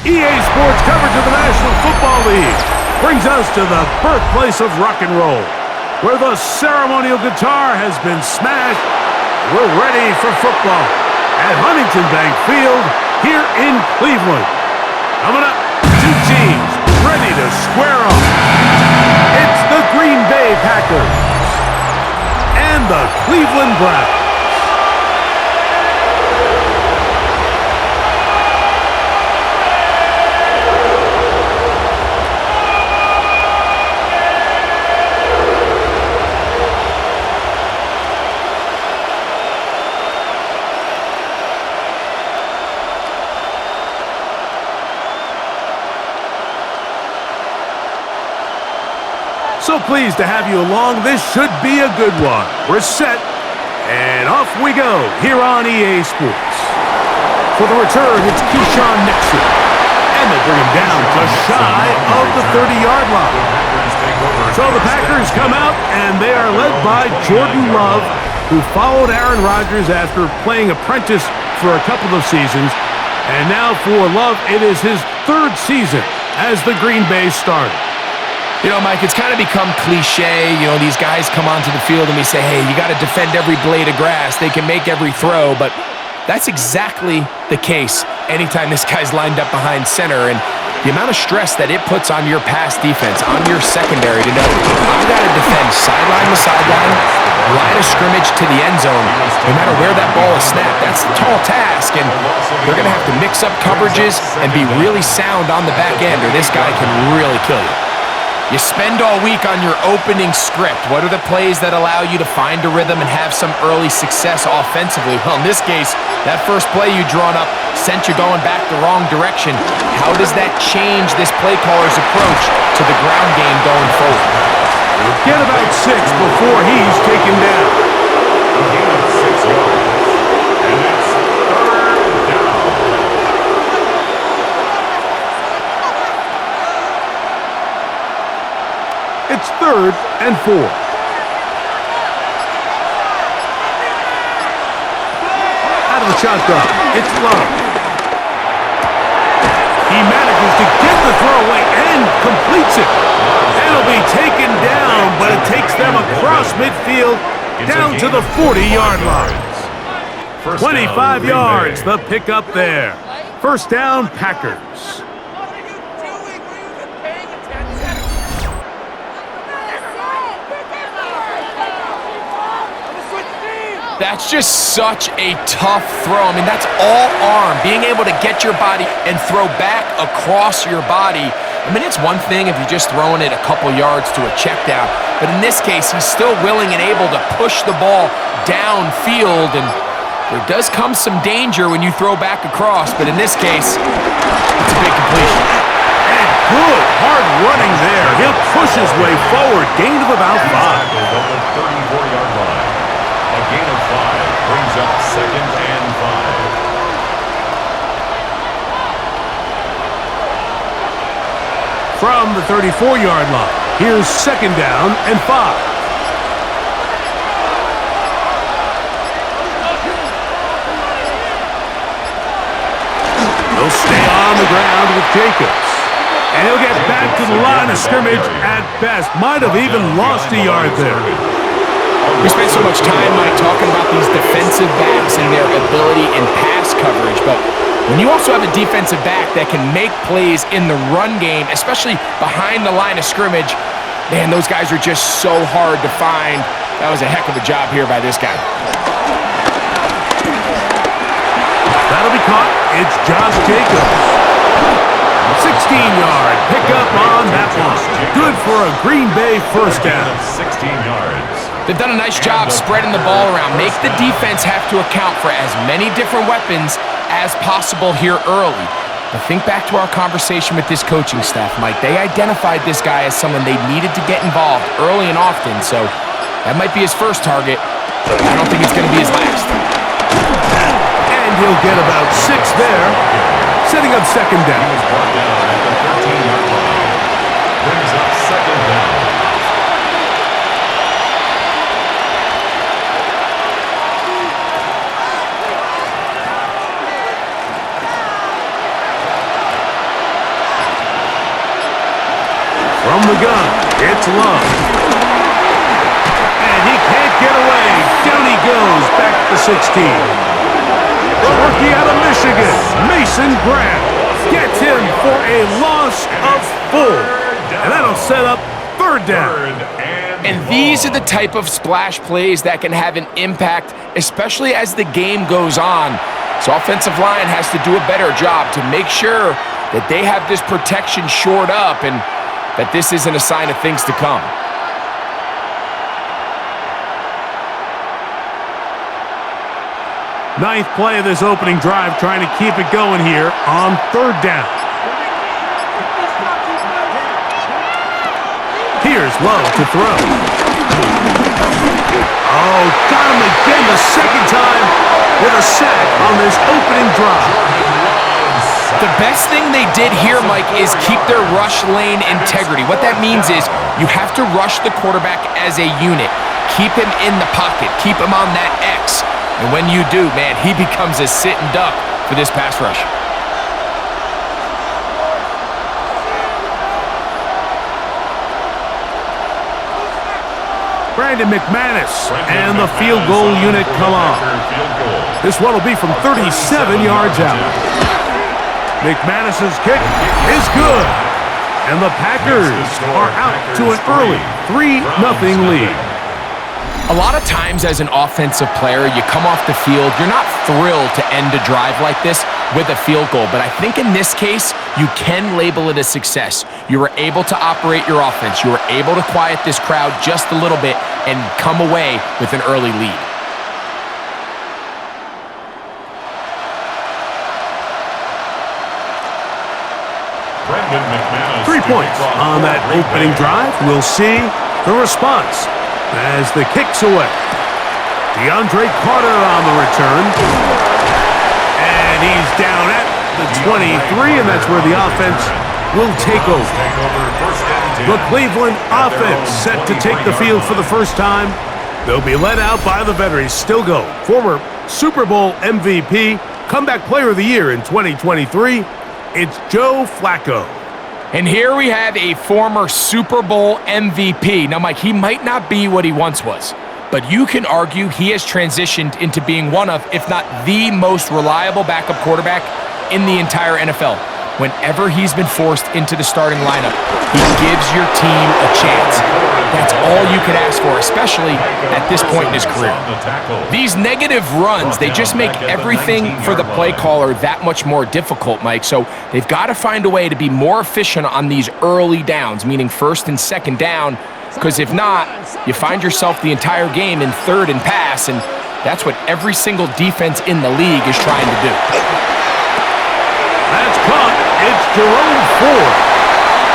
EA Sports coverage of the National Football League brings us to the birthplace of rock and roll, where the ceremonial guitar has been smashed. We're ready for football at Huntington Bank Field here in Cleveland. Coming up, two teams ready to square off. It's the Green Bay Packers and the Cleveland Browns. So pleased to have you along. This should be a good one. We're set, and off we go here on EA Sports. For the return, it's Keyshawn Nixon, and they bring him down just shy of the 30-yard line. So the Packers come out, and they are led by Jordan Love, who followed Aaron Rodgers after playing apprentice for a couple of seasons. And now for Love, it is his third season as the Green Bay starter. You know, Mike, it's kind of become cliche. You know, these guys come onto the field and we say, hey, you got to defend every blade of grass. They can make every throw, but that's exactly the case anytime this guy's lined up behind center. And the amount of stress that it puts on your pass defense, on your secondary to know, I've got to defend sideline to sideline, line of scrimmage to the end zone, no matter where that ball is snapped. That's a tall task, and they're going to have to mix up coverages and be really sound on the back end, or this guy can really kill you. You spend all week on your opening script. What are the plays that allow you to find a rhythm and have some early success offensively? Well, in this case, that first play you drawn up sent you going back the wrong direction. How does that change this play caller's approach to the ground game going forward? We'll get about 6 before he's taken down. A gain of 6 yards. And it's third down. It's 3rd and 4. Out of the shotgun, it's Love. He manages to get the throw away and completes it. It'll be taken down, but it takes them across midfield down to the 40-yard line. 25 yards, the pickup there. First down, Packers. That's just such a tough throw. I mean, that's all arm. Being able to get your body and throw back across your body. I mean, it's one thing if you're just throwing it a couple yards to a check down, but in this case, he's still willing and able to push the ball downfield, and there does come some danger when you throw back across, but in this case, it's a big completion. And good hard running there. He'll push his way forward. Gain of about 5. At the 34-yard line. A gain of 5 brings up 2nd and 5. From the 34-yard line, here's 2nd down and 5. He'll stay on the ground with Jacobs. And he'll get back to the line of scrimmage at best. Might have even lost a yard there. We spent so much time, Mike, talking about these defensive backs and their ability in pass coverage, but when you also have a defensive back that can make plays in the run game, especially behind the line of scrimmage, man, those guys are just so hard to find. That was a heck of a job here by this guy. That'll be caught. It's Josh Jacobs. 16-yard pickup on that one. Good for a Green Bay first down. 16 yards. They've done a nice job spreading the ball around. Make the defense have to account for as many different weapons as possible here early. But think back to our conversation with this coaching staff, Mike. They identified this guy as someone they needed to get involved early and often, so that might be his first target. I don't think it's going to be his last. And he'll get about 6 there, setting up 2nd down. He was brought down at the 13-yard line. Brings up 2nd down. It's Love. And he can't get away. Down he goes, back to 16. The rookie out of Michigan, Mason Graham, gets him for a loss of 4. And that'll set up third down. And these are the type of splash plays that can have an impact, especially as the game goes on. So offensive line has to do a better job to make sure that they have this protection shored up and that this isn't a sign of things to come. Ninth play of this opening drive, trying to keep it going here on third down. Here's Love to throw. Oh, got him again the second time with a sack on this opening drive. The best thing they did here, Mike, is keep their rush lane integrity. What that means is you have to rush the quarterback as a unit. Keep him in the pocket. Keep him on that X. And when you do, man, he becomes a sitting duck for this pass rush. Brandon McManus and the field goal unit come on. This one will be from 37 yards out. McManus's kick is good. And the Packers are out to an early 3-0 lead. A lot of times as an offensive player, you come off the field, you're not thrilled to end a drive like this with a field goal. But I think in this case, you can label it a success. You were able to operate your offense. You were able to quiet this crowd just a little bit and come away with an early lead. Brandon McManus 3 points on that opening drive. We'll see the response as the kick's away. DeAndre Carter on the return. And he's down at the 23, and that's where the offense will take over. The Cleveland offense set to take the field for the first time. They'll be led out by the veterans. Still go. Former Super Bowl MVP, comeback player of the year in 2023. It's Joe Flacco. And here we have a former Super Bowl MVP. Now, Mike, he might not be what he once was, but you can argue he has transitioned into being one of, if not the most reliable backup quarterback in the entire NFL. Whenever he's been forced into the starting lineup, he gives your team a chance. That's all you could ask for, especially at this point in his career. These negative runs, they just make everything for the play caller that much more difficult, Mike. So they've got to find a way to be more efficient on these early downs, meaning first and second down, because if not, you find yourself the entire game in third and pass, and that's what every single defense in the league is trying to do. That's caught. It's Jerome Ford.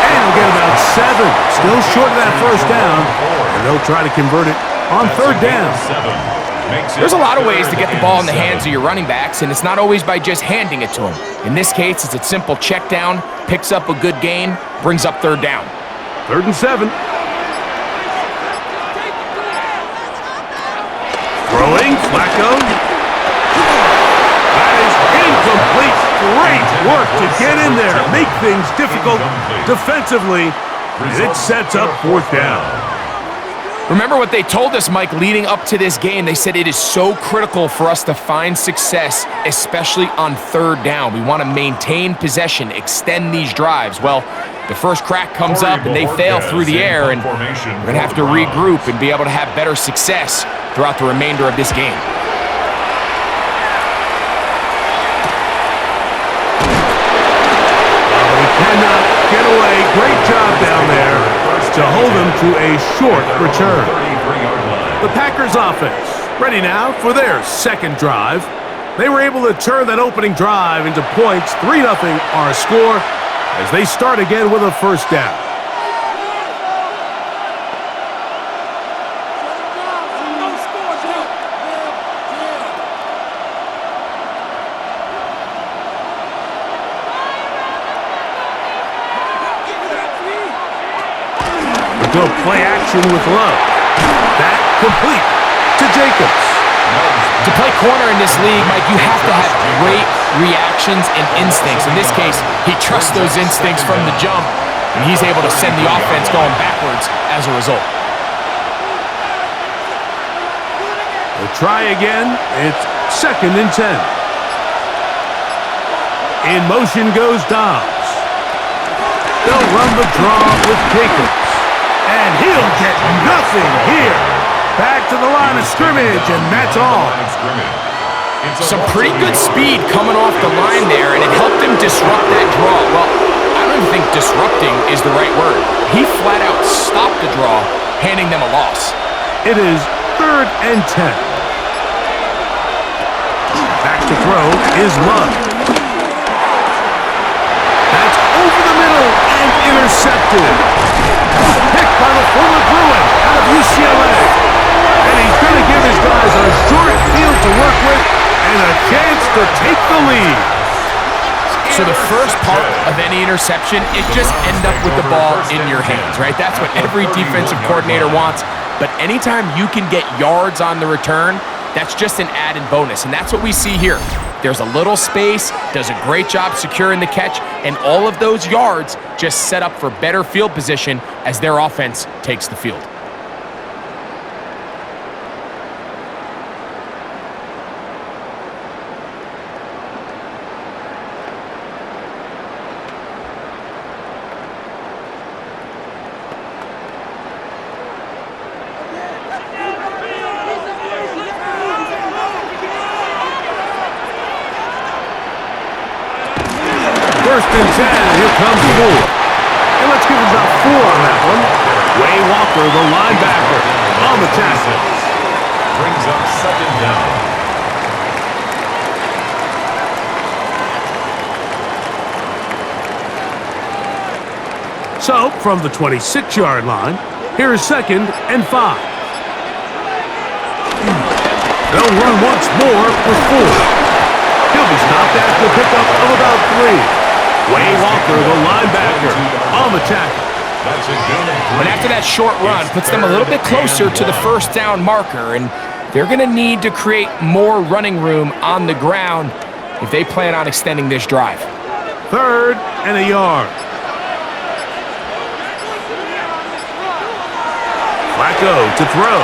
And he'll get about 7. Still short of that first down. And they'll try to convert it on third down. There's a lot of ways to get the ball in the hands of your running backs, and it's not always by just handing it to them. In this case, it's a simple check down, picks up a good gain, brings up third down. 3rd and 7. Throwing, Flacco. That is incomplete. Great work to get in there, make things difficult defensively, and it sets up 4th down. Remember what they told us, Mike, leading up to this game. They said it is so critical for us to find success, especially on third down. We want to maintain possession, extend these drives. Well, the first crack comes up and they fail through the air, and we're going to have to regroup and be able to have better success throughout the remainder of this game. Cannot get away. Great job down there to hold him to a short return. The Packers offense ready now for their second drive. They were able to turn that opening drive into points. 3-0 our score as they start again with a first down. Go play action with Love. That complete to Jacobs. To play corner in this league, Mike, you have to have great reactions and instincts. In this case, he trusts those instincts from the jump, and he's able to send the offense going backwards as a result. We'll try again. It's 2nd and 10. In motion goes Dobbs. They'll run the draw with Jacobs. And he'll get nothing here. Back to the line of scrimmage, and that's all. Some pretty good speed coming off the line there, and it helped him disrupt that draw. Well, I don't even think disrupting is the right word. He flat out stopped the draw, handing them a loss. It is 3rd and 10. Back to throw is Love. That's over the middle and intercepted. Picked by the former Bruin out of UCLA. And he's going to give his guys a short field to work with and a chance to take the lead. So the first part of any interception is just end up with the ball in your hands, right? That's what every defensive coordinator wants. But anytime you can get yards on the return, that's just an added bonus, and that's what we see here. There's a little space, does a great job securing the catch, and all of those yards just set up for better field position as their offense takes the field. First and 10, here comes 4. And let's give us about 4 on that one. Way Walker, the linebacker, on the tackle. Brings up 2nd down. So, from the 26-yard line, here is 2nd and 5. They'll run once more with 4. He'll be stopped after a pickup of about 3. Way Walker, the linebacker, on the tackle. But after that short run, puts them a little bit closer to the first down marker, and they're going to need to create more running room on the ground if they plan on extending this drive. 3rd and a yard. Flacco to throw.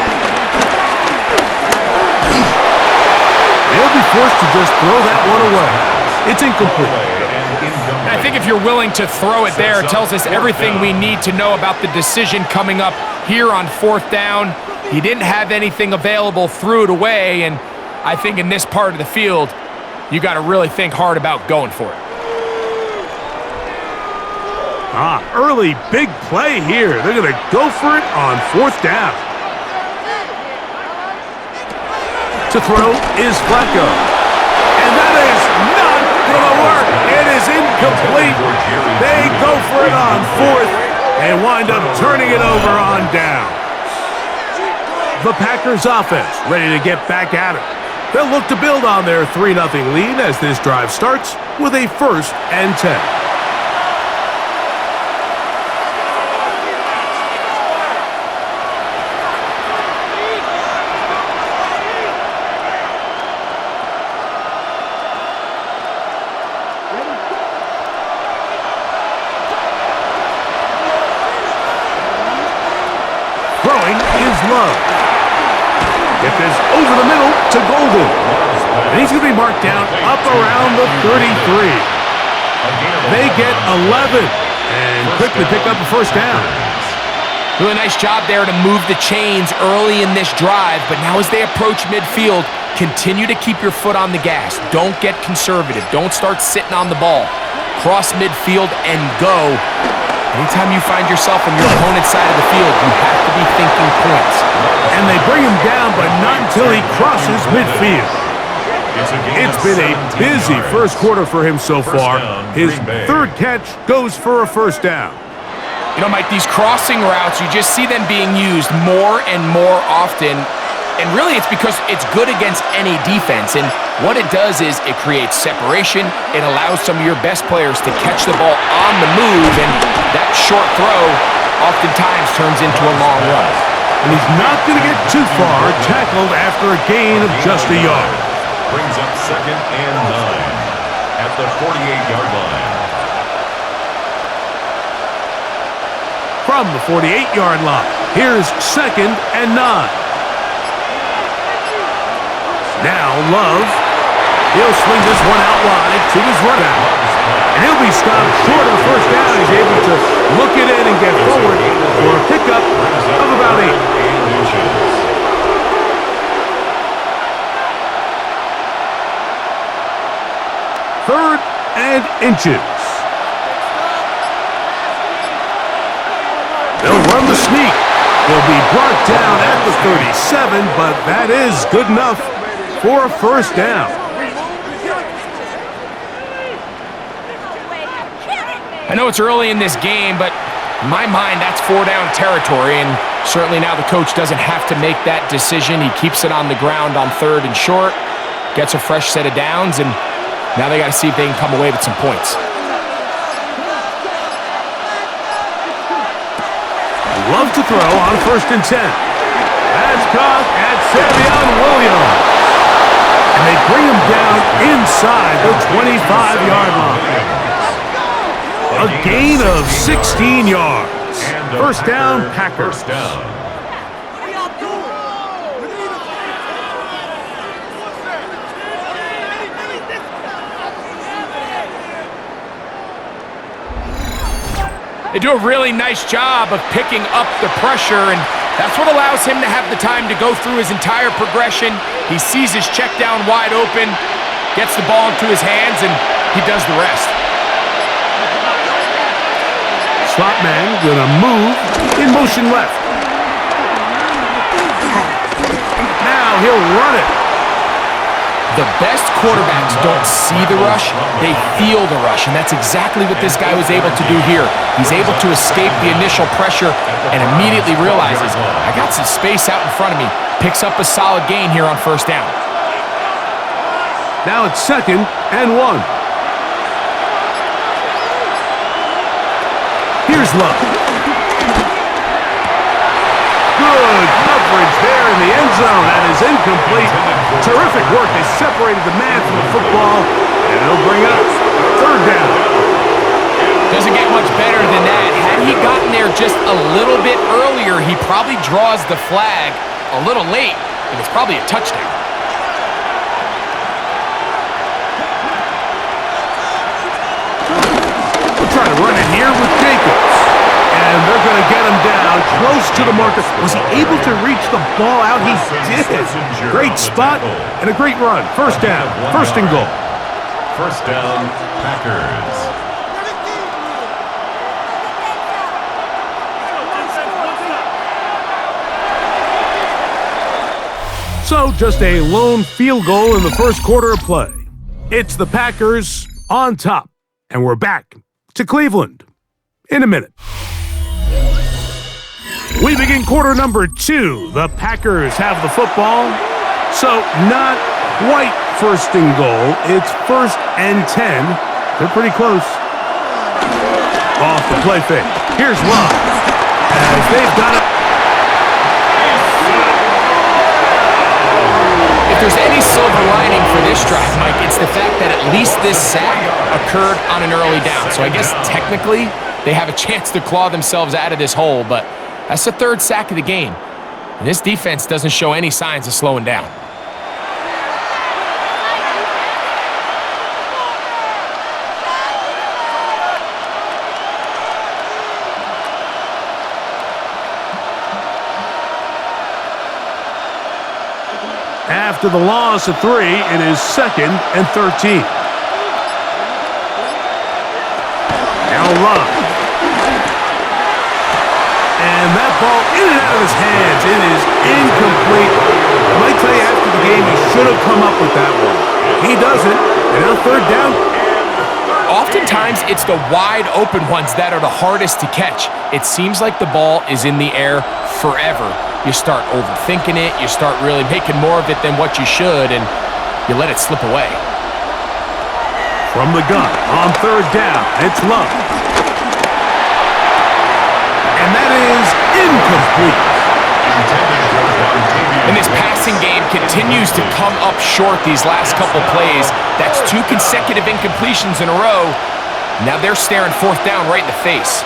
They'll be forced to just throw that one away. It's incomplete. I think if you're willing to throw it there, it tells us everything we need to know about the decision coming up here on 4th down. He didn't have anything available, threw it away, and I think in this part of the field, you got to really think hard about going for it. Early big play here. They're going to go for it on 4th down. To throw is Flacco. And that is not going to work. It is incomplete. They go for it on 4th and wind up turning it over on down. The Packers offense ready to get back at it. They'll look to build on their 3-0 lead as this drive starts with a 1st and 10. Throwing is Love. Get this over the middle to Golden. And he's going to be marked down up around the 33. They get 11 and quickly pick up a 1st down. Really nice job there to move the chains early in this drive, but now as they approach midfield, continue to keep your foot on the gas. Don't get conservative. Don't start sitting on the ball. Cross midfield and go. Anytime you find yourself on your opponent's side of the field, you have to be thinking points. And they bring him down, but not until he crosses midfield. It's been a busy first quarter for him so far. His 3rd catch goes for a 1st down. You know, Mike, these crossing routes, you just see them being used more and more often. And really, it's because it's good against any defense. And what it does is it creates separation. It allows some of your best players to catch the ball on the move. And that short throw oftentimes turns into a long run. And he's not going to get too far, tackled after a gain of just a yard. Brings up 2nd and 9 at the 48-yard line. from the 48-yard line. Here's 2nd and 9. Now Love. He'll swing this one out wide to his runner. And he'll be stopped short of the first down. He's able to look it in and get forward for a pickup of about 8. Third and inches. They'll run the sneak. He'll be brought down at the 37, but that is good enough for a first down. I know it's early in this game, but in my mind, that's 4-down territory, and certainly now the coach doesn't have to make that decision. He keeps it on the ground on 3rd and short, gets a fresh set of downs, and now they got to see if they can come away with some points. Love to throw on 1st and 10. That's caught at Savion Williams. And they bring him down inside the 25-yard line. A gain of 16 yards. First down, Packers. First down. They do a really nice job of picking up the pressure, and that's what allows him to have the time to go through his entire progression. He sees his check down wide open, gets the ball into his hands, and he does the rest. Slot man gonna move in motion left. Now he'll run it. The best quarterbacks don't see the rush, they feel the rush, and that's exactly what this guy was able to do here. He's able to escape the initial pressure and immediately realizes, I got some space out in front of me. Picks up a solid gain here on 1st down. Now it's 2nd and 1. Here's Love. Good coverage there in the end zone. That is incomplete. Terrific work. They separated the man from the football, and they'll bring up 3rd down. Doesn't get much better than that. Had he gotten there just a little bit earlier, he probably draws the flag a little late, and it's probably a touchdown. We'll try to run it here with Jacobs. And they're going to get him down close to the marker. Was he able to reach the ball out? He did. Great spot and a great run. First down. 1st and goal. First down, Packers. So just a lone field goal in the first quarter of play. It's the Packers on top. And we're back to Cleveland in a minute. We begin quarter number 2. The Packers have the football. So not quite 1st and goal. It's 1st and 10. They're pretty close. Off the play fake. Here's Love. As they've got it. If there's any silver lining for this drive, Mike, it's the fact that at least this sack occurred on an early down. So I guess technically they have a chance to claw themselves out of this hole, but that's the 3rd sack of the game. And this defense doesn't show any signs of slowing down. After the loss of 3, it is 2nd and 13. Now Love. And that ball in and out of his hands. It is incomplete. I might tell you after the game, he should have come up with that one. He doesn't. And now 3rd down. Oftentimes, it's the wide open ones that are the hardest to catch. It seems like the ball is in the air forever. You start overthinking it. You start really making more of it than what you should, and you let it slip away. From the gun on 3rd down, it's Love. And that is incomplete. And this passing game continues to come up short these last couple plays. That's 2 consecutive incompletions in a row. Now they're staring 4th down right in the face.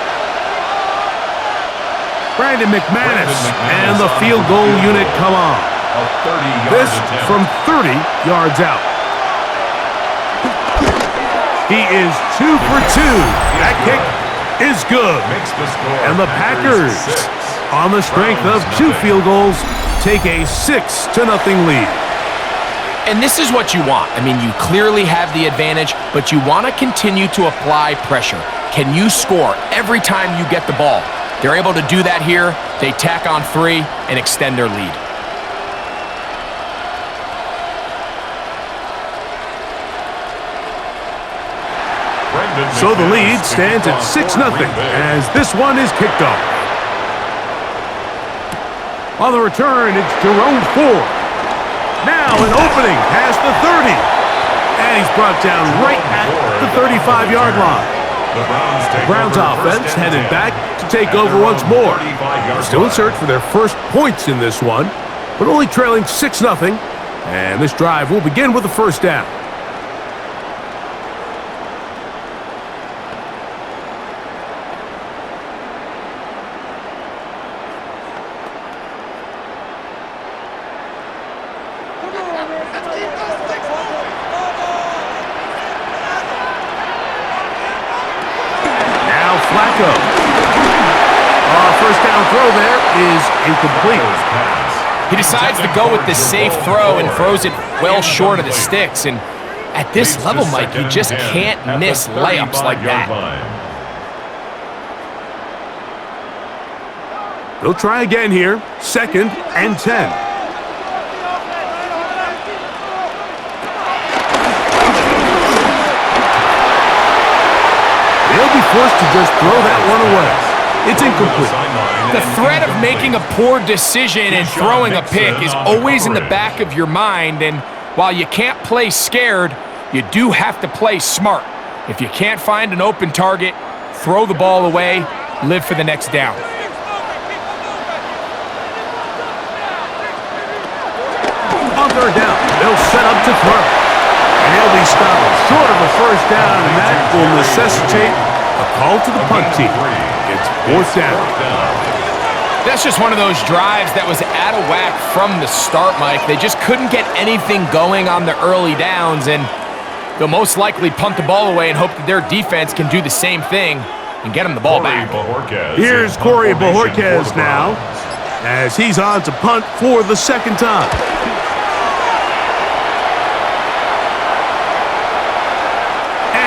Brandon McManus and the field goal unit come on. This from 30 yards out. He is 2 for 2. That kick is good. And the Packers, on the strength of 2 field goals, take a 6-0 lead. And this is what you want. I mean, you clearly have the advantage, but you want to continue to apply pressure. Can you score every time you get the ball? They're able to do that here. They tack on 3 and extend their lead. So the lead stands at 6-0 as this one is kicked off. On the return, it's Jerome Ford. Now an opening past the 30. And he's brought down right at the 35-yard line. The Browns offense headed back to take over once more. They're still in search for their first points in this one, but only trailing 6-0. And this drive will begin with the first down. First down throw there is incomplete. He decides to go with the safe throw and throws it well short of the sticks. And at this level, Mike, you just can't miss layups like that. They'll try again here. 2nd and 10. They'll be forced to just throw that one away. It's incomplete. The threat of making a poor decision and throwing a pick is always in the back of your mind, and while you can't play scared, you do have to play smart. If you can't find an open target, throw the ball away, live for the next down. On 3rd down, they'll set up to throw. And he'll be stopped short of a first down, and that will necessitate a call to the punt team. It's 4th down. That's just one of those drives that was out of whack from the start, Mike. They just couldn't get anything going on the early downs, and they'll most likely punt the ball away and hope that their defense can do the same thing and get them the ball back. Here's Corey Bojorquez now as he's on to punt for the 2nd time.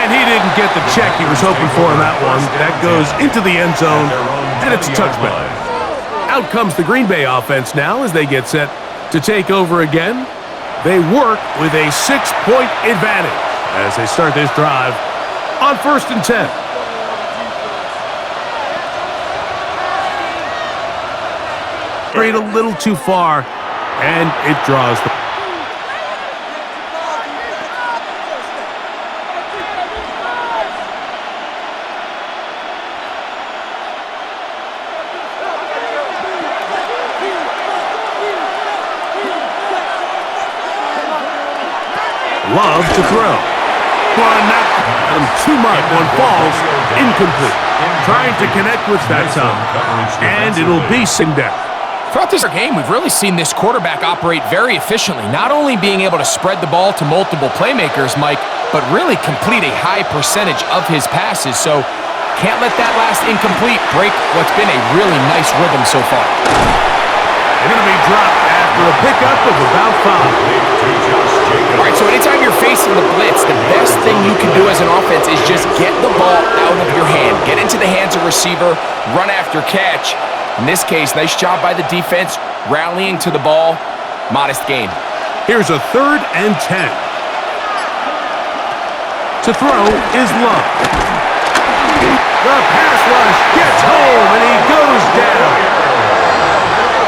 And he didn't get the check he was hoping for on that one. That goes into the end zone, and it's a touchback. Out comes the Green Bay offense now as they get set to take over again. They work with a 6-point advantage as they start this drive on 1st and 10. Straight a little too far, and it draws the Love to throw. One not too much. One falls incomplete. Trying to connect with that time, and it'll be singed out. Throughout this game, we've really seen this quarterback operate very efficiently, not only being able to spread the ball to multiple playmakers, Mike, but really complete a high percentage of his passes. So can't let that last incomplete break what's been a really nice rhythm so far. They're going to be dropped after a pickup of about 5. All right, so anytime you're facing the blitz, the best thing you can do as an offense is just get the ball out of your hand. Get into the hands of receiver, run after catch. In this case, nice job by the defense, rallying to the ball. Modest gain. Here's a 3rd and 10. To throw is Love. The pass rush gets home, and he goes down.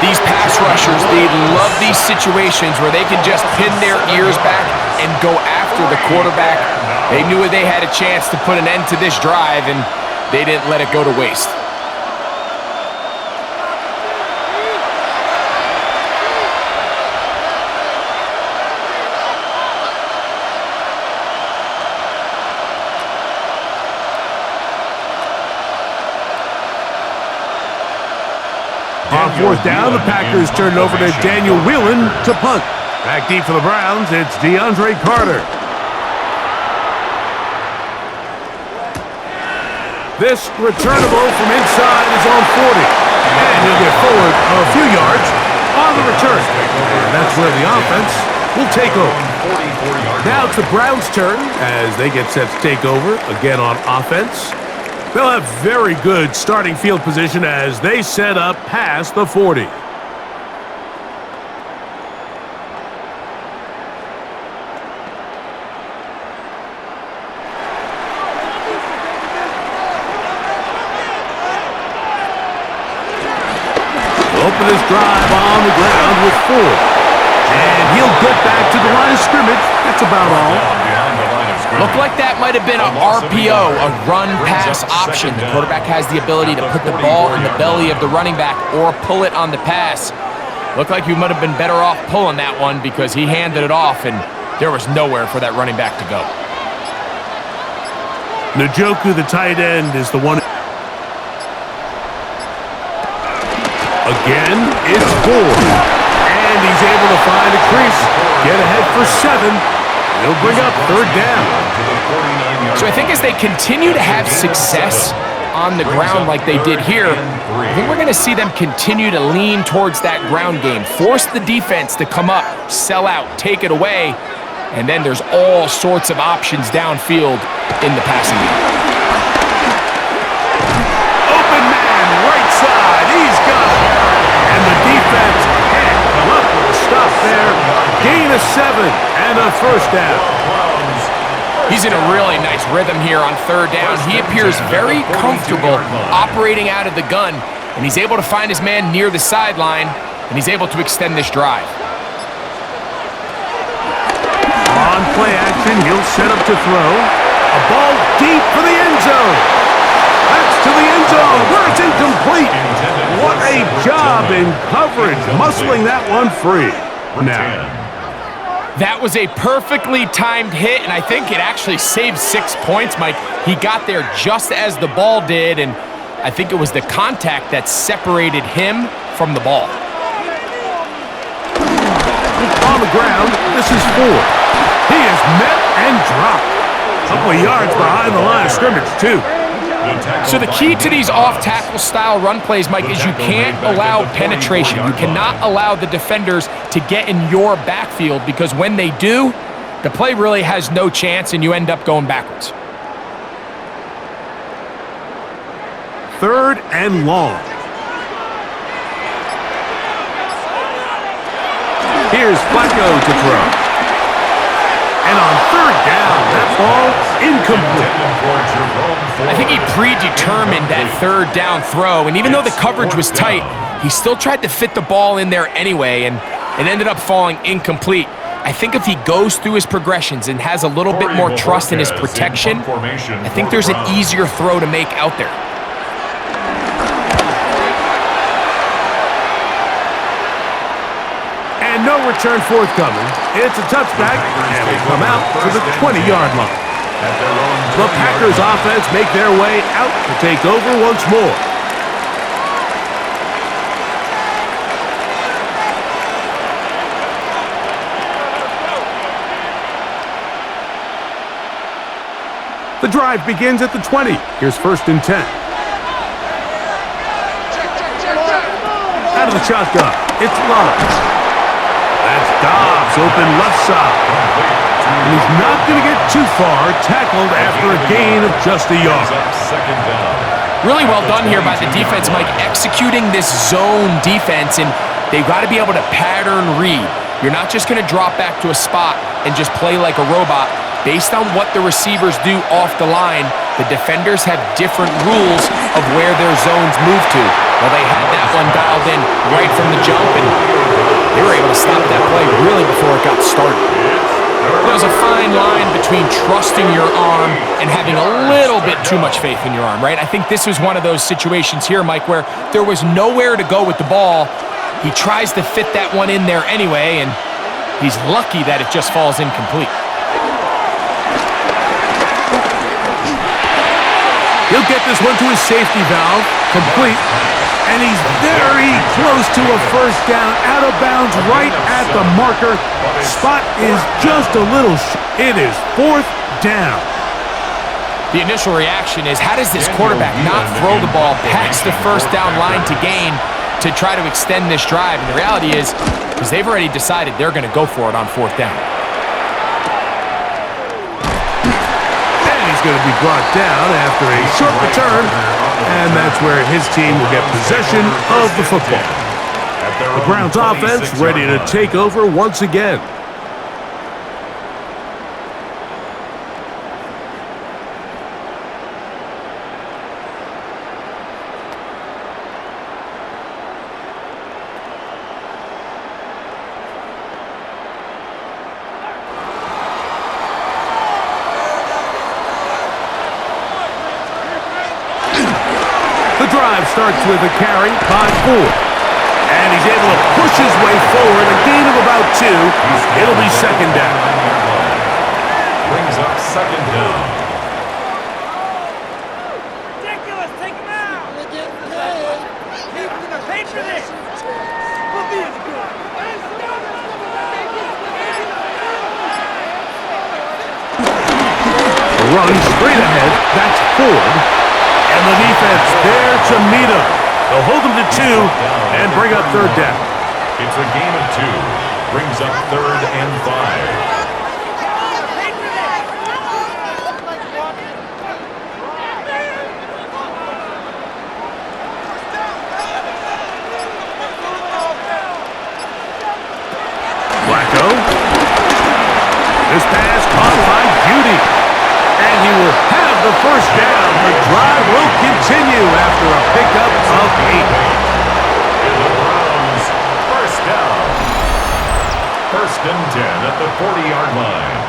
These pass rushers, they love these situations where they can just pin their ears back and go after the quarterback. They knew they had a chance to put an end to this drive, and they didn't let it go to waste. fourth down, the Packers turn it over to Daniel Whelan to punt. Back deep for the Browns, it's DeAndre Carter. This returnable from inside is on 40. And he'll get forward a few yards on the return. And that's where the offense will take over. Now it's the Browns' turn as they get set to take over again on offense. They'll have very good starting field position as they set up past the 40. Open this drive on the ground with 4. And he'll get back to the line of scrimmage. That's about all. Looked like that might have been an RPO, a run-pass option. The quarterback has the ability to put the ball in the belly of the running back or pull it on the pass. Looked like he might have been better off pulling that one because he handed it off, and there was nowhere for that running back to go. Njoku, the tight end, is the one. Again, it's 4. And he's able to find a crease. Get ahead for 7. He'll bring up third down. So I think as they continue to have success on the ground like they did here, I think we're going to see them continue to lean towards that ground game. Force the defense to come up, sell out, take it away, and then there's all sorts of options downfield in the passing game. Open man, right side. He's got it. And the defense can't come up with a stop there. Gain of 7 and a first down. He's in a really nice rhythm here on third down. He appears very comfortable operating out of the gun, and he's able to find his man near the sideline, and he's able to extend this drive. On play action, he'll set up to throw. A ball deep for the end zone. That's to the end zone where it's incomplete. What a job in coverage, muscling that one free. Now, that was a perfectly timed hit, and I think it actually saved 6 points, Mike. He got there just as the ball did, and I think it was the contact that separated him from the ball. On the ground, this is 4. He is met and dropped. A couple of yards behind the line of scrimmage, too. So the key to these off-tackle style run plays, Mike, is you can't allow penetration. You cannot allow the defenders to get in your backfield because when they do, the play really has no chance and you end up going backwards. Third and long. Here's Flacco to throw. And on third down, that ball incomplete. I think he predetermined that third down throw, and even though the coverage was tight, he still tried to fit the ball in there anyway, and it ended up falling incomplete. I think if he goes through his progressions and has a little bit more trust in his protection, I think there's an easier throw to make out there. And no return forthcoming. It's a touchback, and we come out to the 20-yard line. The Packers offense make their way out to take over once more. The drive begins at the 20. Here's 1st and 10. Out of the shotgun, it's Love. That's Dobbs, open left side. And he's not going to get too far, tackled after a gain of just a yard. Really well done here by the defense, Mike, executing this zone defense, and they've got to be able to pattern read. You're not just going to drop back to a spot and just play like a robot. Based on what the receivers do off the line, the defenders have different rules of where their zones move to. Well, they had that one dialed in right from the jump, and they were able to stop that play really before it got started. There's a fine line between trusting your arm and having a little bit too much faith in your arm, right? I think this was one of those situations here, Mike, where there was nowhere to go with the ball. He tries to fit that one in there anyway, and he's lucky that it just falls incomplete. He'll get this one to his safety valve, complete. And he's very close to a first down, out of bounds, right at the marker. Spot is just a little it is fourth down. The initial reaction is, how does this quarterback not throw the ball past the first down line to gain to try to extend this drive? And the reality is they've already decided they're going to go for it on fourth down. And he's going to be brought down after a short return, and that's where his team will get possession of the football. The Browns offense ready to take over once again. The drive starts with a carry by Ford. And he's able to push his way forward, a gain of about 2. It'll be second down. Brings up second down. Ridiculous, take him out! Keep the paid for this! We'll be as good! Run straight ahead, that's Ford. And the defense there to meet him. They'll hold him to 2 and bring up third down. It's a gain of 2. Brings up third and 5. Flacco. This pass caught by Beauty. And he will have the first down. The drive will continue after a pickup of 8. And the Browns, first down. First and 10 at the 40-yard line.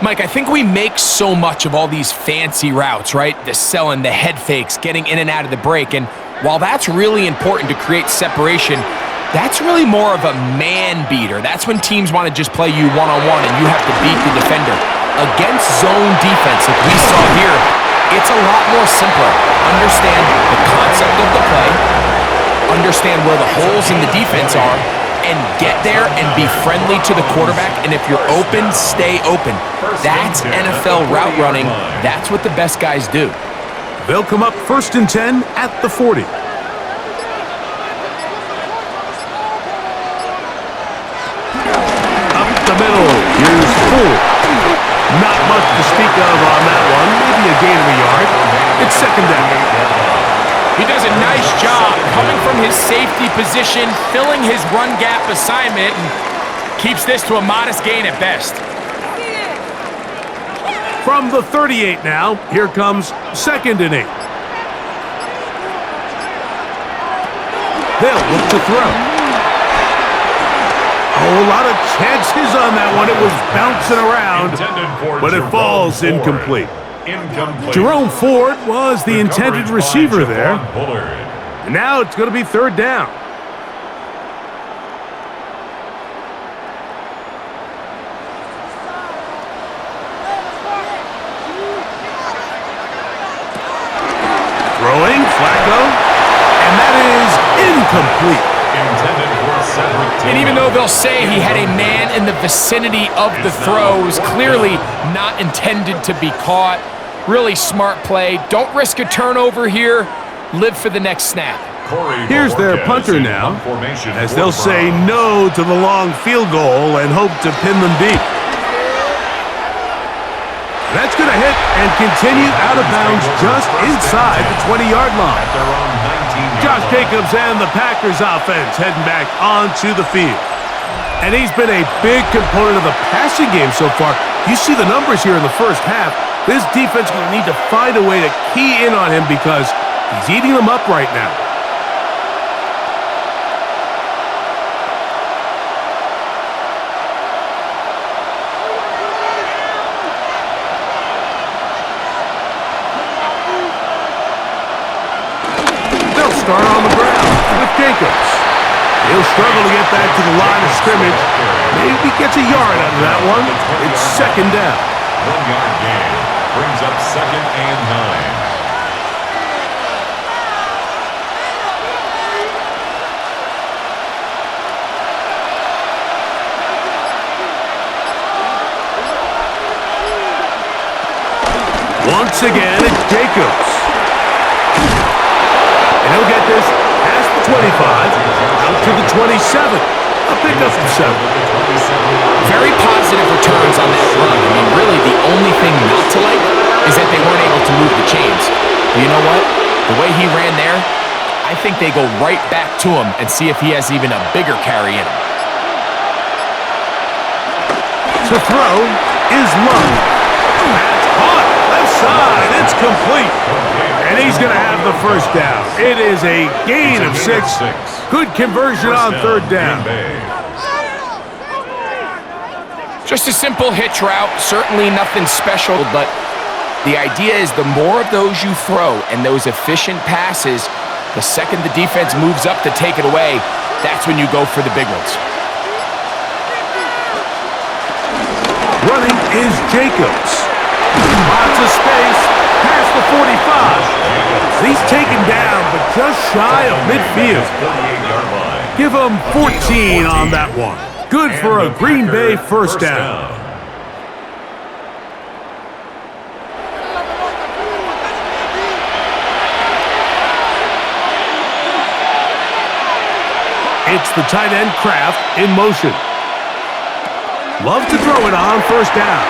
Mike, I think we make so much of all these fancy routes, right? The selling, the head fakes, getting in and out of the break. And while that's really important to create separation, that's really more of a man beater. That's when teams want to just play you one-on-one and you have to beat the defender. Against zone defense, like we saw here, it's a lot more simpler. Understand the concept of the play, understand where the holes in the defense are, and get there and be friendly to the quarterback. And if you're open, stay open. That's NFL route running. That's what the best guys do. They'll come up first and 10 at the 40. Up the middle, here's Ford. Not much to speak of on that one. Maybe a gain of a yard. It's second down. He does a nice job coming from his safety position, filling his run gap assignment, and keeps this to a modest gain at best. From the 38 now, here comes second and 8. They'll look to throw. Oh, a lot of chances on that one. It was bouncing around, but it falls incomplete. Jerome Ford was the intended receiver there. And now it's going to be third down. Throwing, Flacco, and that is incomplete. And even though they'll say he had a man in the vicinity of the throw, it was clearly not intended to be caught. Really smart play. Don't risk a turnover here. Live for the next snap. Here's their punter now, as they'll say no to the long field goal and hope to pin them deep. That's going to hit and continue out of bounds just inside the 20-yard line. Josh Jacobs and the Packers offense heading back onto the field. And he's been a big component of the passing game so far. You see the numbers here in the first half. This defense is going to need to find a way to key in on him because he's eating them up right now. They'll start on the ground with Jacobs. He'll struggle to get back to the line of scrimmage. Maybe gets a yard out of that one. It's second down. 1-yard gain brings up second and 9. Once again, it's Jacobs. And he'll get this past the 25, out to the 27. A pickup of 7. Very positive returns on that run. I mean, really, the only thing not to like is that they weren't able to move the chains. But you know what? The way he ran there, I think they go right back to him and see if he has even a bigger carry in him. To throw is Love. That's caught. Left side. It's complete. And he's going to have the first down. It is a gain of 6. Good conversion on third down. Just a simple hitch route. Certainly nothing special, but the idea is the more of those you throw and those efficient passes, the second the defense moves up to take it away, that's when you go for the big ones. Running is Jacobs. Lots of space past the 45. He's taken down, but just shy of midfield. Give him 14 on that one. Good for a Green Bay first down. It's the tight end Kraft in motion. Love to throw it on first down.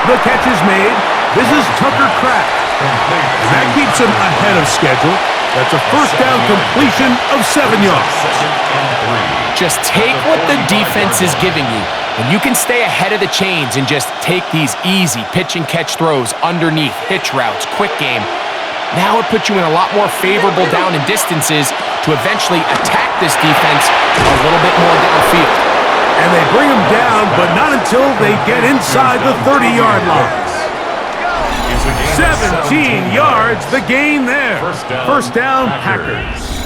The catch is made. This is Tucker Kraft. That keeps him ahead of schedule. That's a first down completion of 7 yards. Just take what the defense is giving you. And you can stay ahead of the chains and just take these easy pitch and catch throws underneath, hitch routes, quick game. Now it puts you in a lot more favorable down and distances to eventually attack this defense a little bit more downfield. And they bring him down, but not until they get inside the 30-yard line. 17 yards, the gain there. First down, Packers.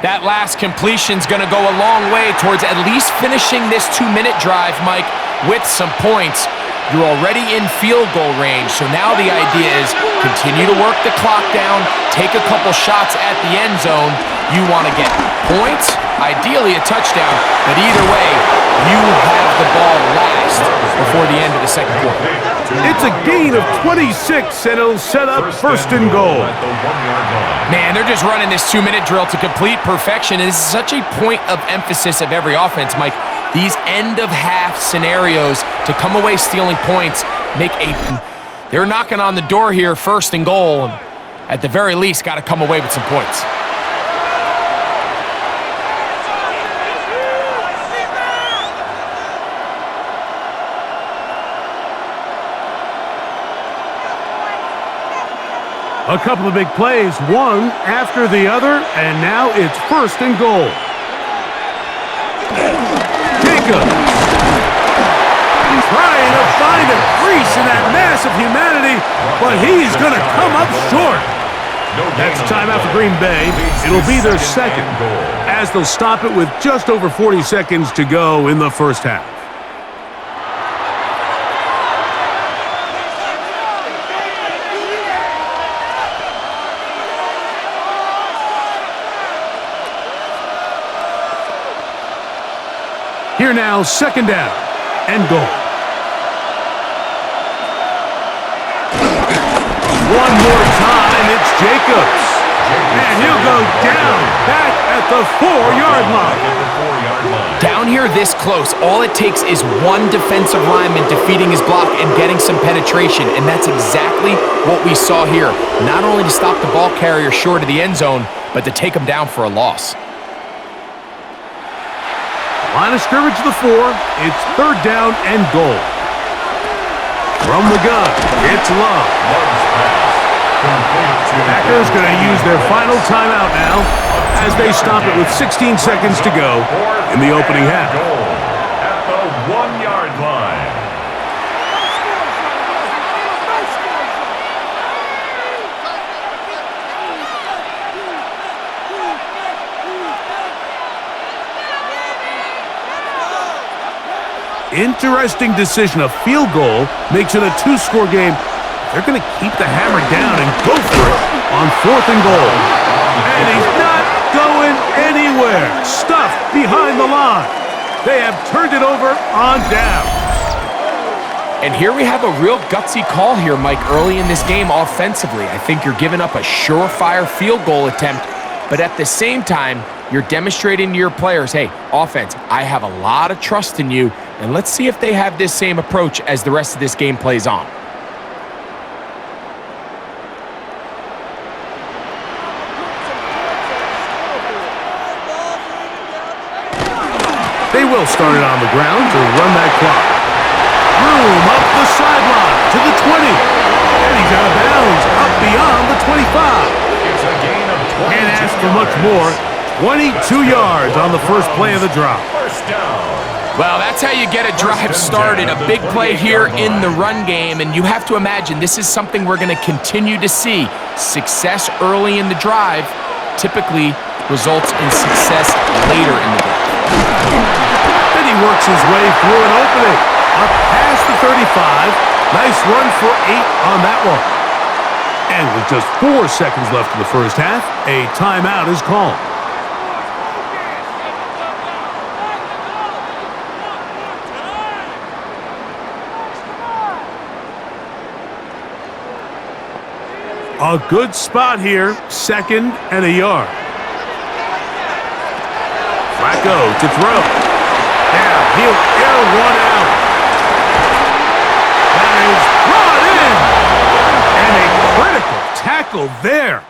That last completion's going to go a long way towards at least finishing this 2-minute drive, Mike, with some points. You're already in field goal range, so now the idea is continue to work the clock down, take a couple shots at the end zone. You want to get points, ideally a touchdown, but either way, you have the ball last before the end of the second quarter. It's a gain of 26, and it'll set up first and goal. Man, they're just running this 2-minute drill to complete perfection. And this is such a point of emphasis of every offense, Mike. These end-of-half scenarios to come away stealing points make they're knocking on the door here, first and goal. At the very least, got to come away with some points. A couple of big plays, one after the other, and now it's first and goal. Jacobs trying to find a crease in that mass of humanity, but he's going to come up short. That's timeout for Green Bay. It'll be their second, as they'll stop it with just over 40 seconds to go in the first half. Here now, second down and goal. One more time, it's Jacobs. And he'll go down back at the 4-yard line. Down here this close, all it takes is one defensive lineman defeating his block and getting some penetration, and that's exactly what we saw here. Not only to stop the ball carrier short of the end zone, but to take him down for a loss. Line of scrimmage to the 4. It's third down and goal. From the gun, it's Love. Packers going to use their final timeout now as they stop it with 16 seconds to go in the opening half. At the 1-yard line. Interesting decision. A field goal makes it a two-score game. They're going to keep the hammer down and go for it on 4th and goal. And he's not going anywhere. Stuffed behind the line. They have turned it over on down. And here we have a real gutsy call here, Mike, early in this game offensively. I think you're giving up a surefire field goal attempt, but at the same time, you're demonstrating to your players, hey, offense, I have a lot of trust in you, and let's see if they have this same approach as the rest of this game plays on. They will start it on the ground to run that clock. Room up the sideline to the 20. And he's out of bounds up beyond the 25. It's a gain of 22 Can't ask for much more. 22 yards on the first play of the drop. First down. Well, that's how you get a drive started. A big play here in the run game, and you have to imagine this is something we're going to continue to see. Success early in the drive typically results in success later in the game. Then he works his way through an opening. Up past the 35. Nice run for 8 on that one. And with just 4 seconds left in the first half, a timeout is called. A good spot here, 2nd and a yard. Flacco to throw. Yeah, he'll air one out. That is brought in. And a critical tackle there.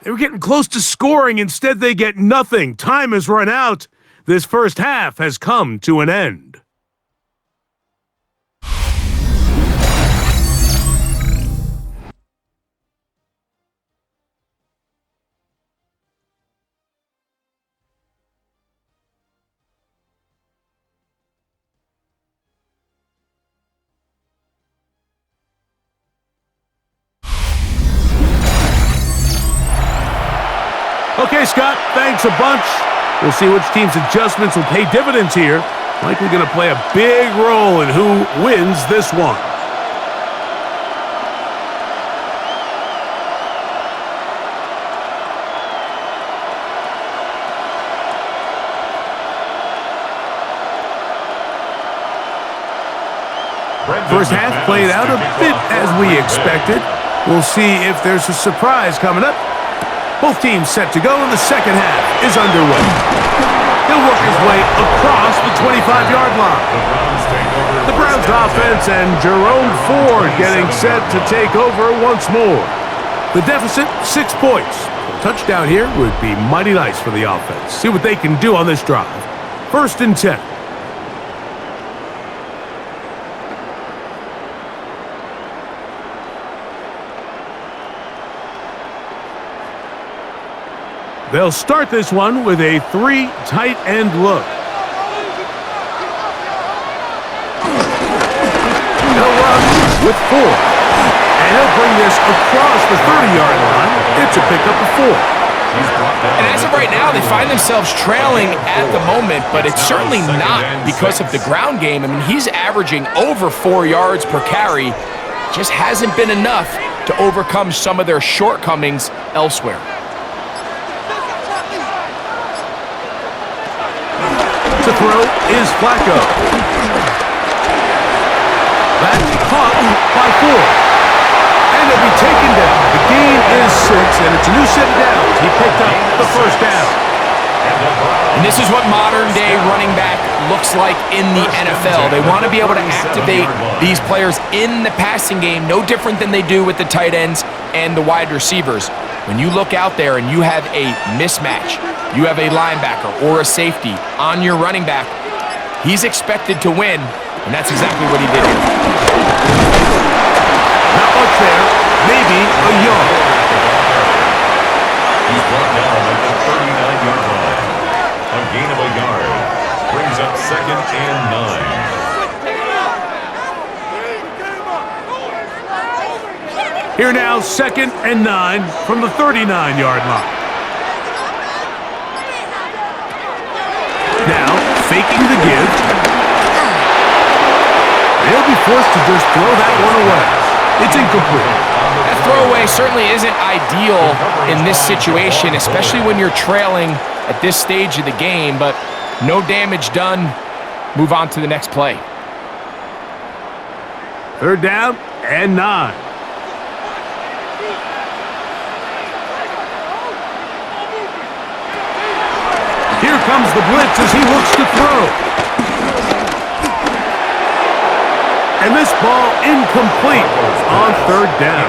They were getting close to scoring. Instead, they get nothing. Time has run out. This first half has come to an end. Okay, Scott, thanks a bunch. We'll see which team's adjustments will pay dividends here. Likely going to play a big role in who wins this one. First half played out a bit as we expected. We'll see if there's a surprise coming up. Both teams set to go, and the second half is underway. He'll work his way across the 25-yard line. The Browns offense and Jerome Ford getting set to take over once more. The deficit, 6 points. A touchdown here would be mighty nice for the offense. See what they can do on this drive. 1st and 10. They'll start this one with a 3 tight end look. He'll run with 4. And he'll bring this across the 30-yard line. It's a pickup of 4. And as of right now, they find themselves trailing at the moment, but it's certainly not because of the ground game. I mean, he's averaging over 4 yards per carry. Just hasn't been enough to overcome some of their shortcomings elsewhere. To throw is Flacco. That's caught by 4. And he'll be taken down. The gain is 6, and it's a new set of downs. He picked up the first down. And this is what modern-day running back looks like in the NFL. They want to be able to activate these players in the passing game, no different than they do with the tight ends and the wide receivers. When you look out there and you have a mismatch, you have a linebacker or a safety on your running back, he's expected to win, and that's exactly what he did here. Not much there, maybe a yard. He's brought down at the 39-yard line. A gain of a yard brings up 2nd and 9. Here now, 2nd and 9 from the 39-yard line. Now, faking the give. be forced to just throw that one away. It's incomplete. That throwaway certainly isn't ideal in this situation, especially when you're trailing at this stage of the game, but no damage done. Move on to the next play. 3rd down and 9. Here comes the blitz as he looks to throw. And this ball incomplete on 3rd down.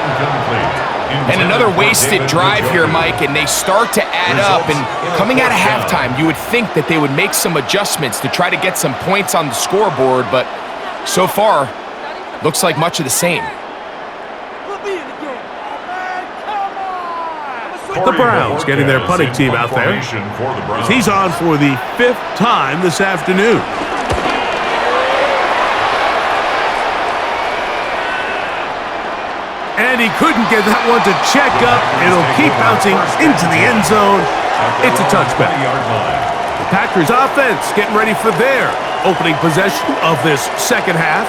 And another wasted drive here, Mike, and they start to add up. And coming out of halftime, you would think that they would make some adjustments to try to get some points on the scoreboard, but so far, looks like much of the same. The Browns getting their punting team out there. He's on for the 5th time this afternoon. And he couldn't get that one to check up. It'll keep bouncing into the end zone. It's a touchback. The Packers offense getting ready for their opening possession of this second half.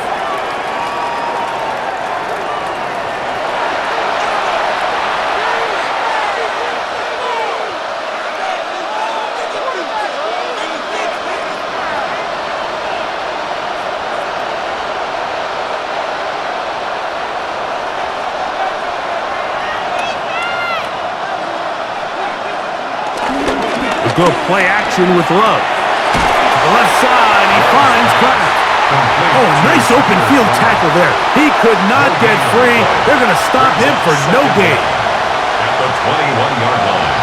Good play action with Love. To the left side, he finds Cutler. Oh, nice open field tackle there. He could not get free. They're going to stop him for no gain. At the 21-yard line.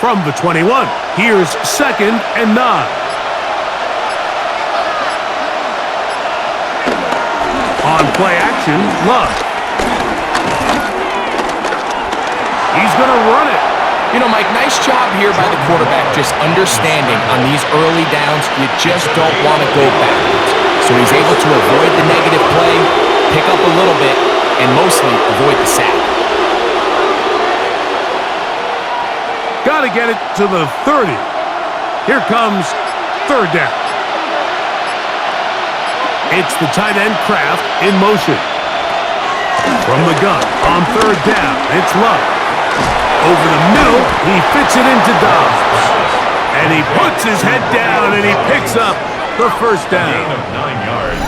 From the 21, here's 2nd and 9. On play action, Love. He's going to run it. You know, Mike, nice job here by the quarterback just understanding on these early downs, you just don't want to go backwards. So he's able to avoid the negative play, pick up a little bit, and mostly avoid the sack. Got to get it to the 30. Here comes 3rd down. It's the tight end Kraft in motion. From the gun on 3rd down, it's Love. Over the middle, he fits it into Dobbs. And he puts his head down and he picks up the 1st down. Gain of 9 yards.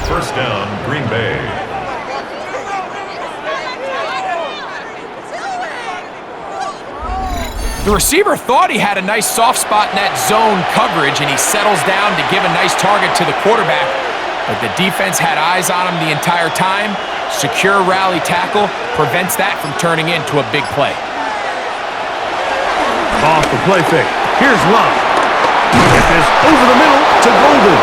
1st down, Green Bay. The receiver thought he had a nice soft spot in that zone coverage, and he settles down to give a nice target to the quarterback. But the defense had eyes on him the entire time. Secure rally tackle prevents that from turning into a big play. Off the play fake. Here's Love. Get this over the middle to Golden.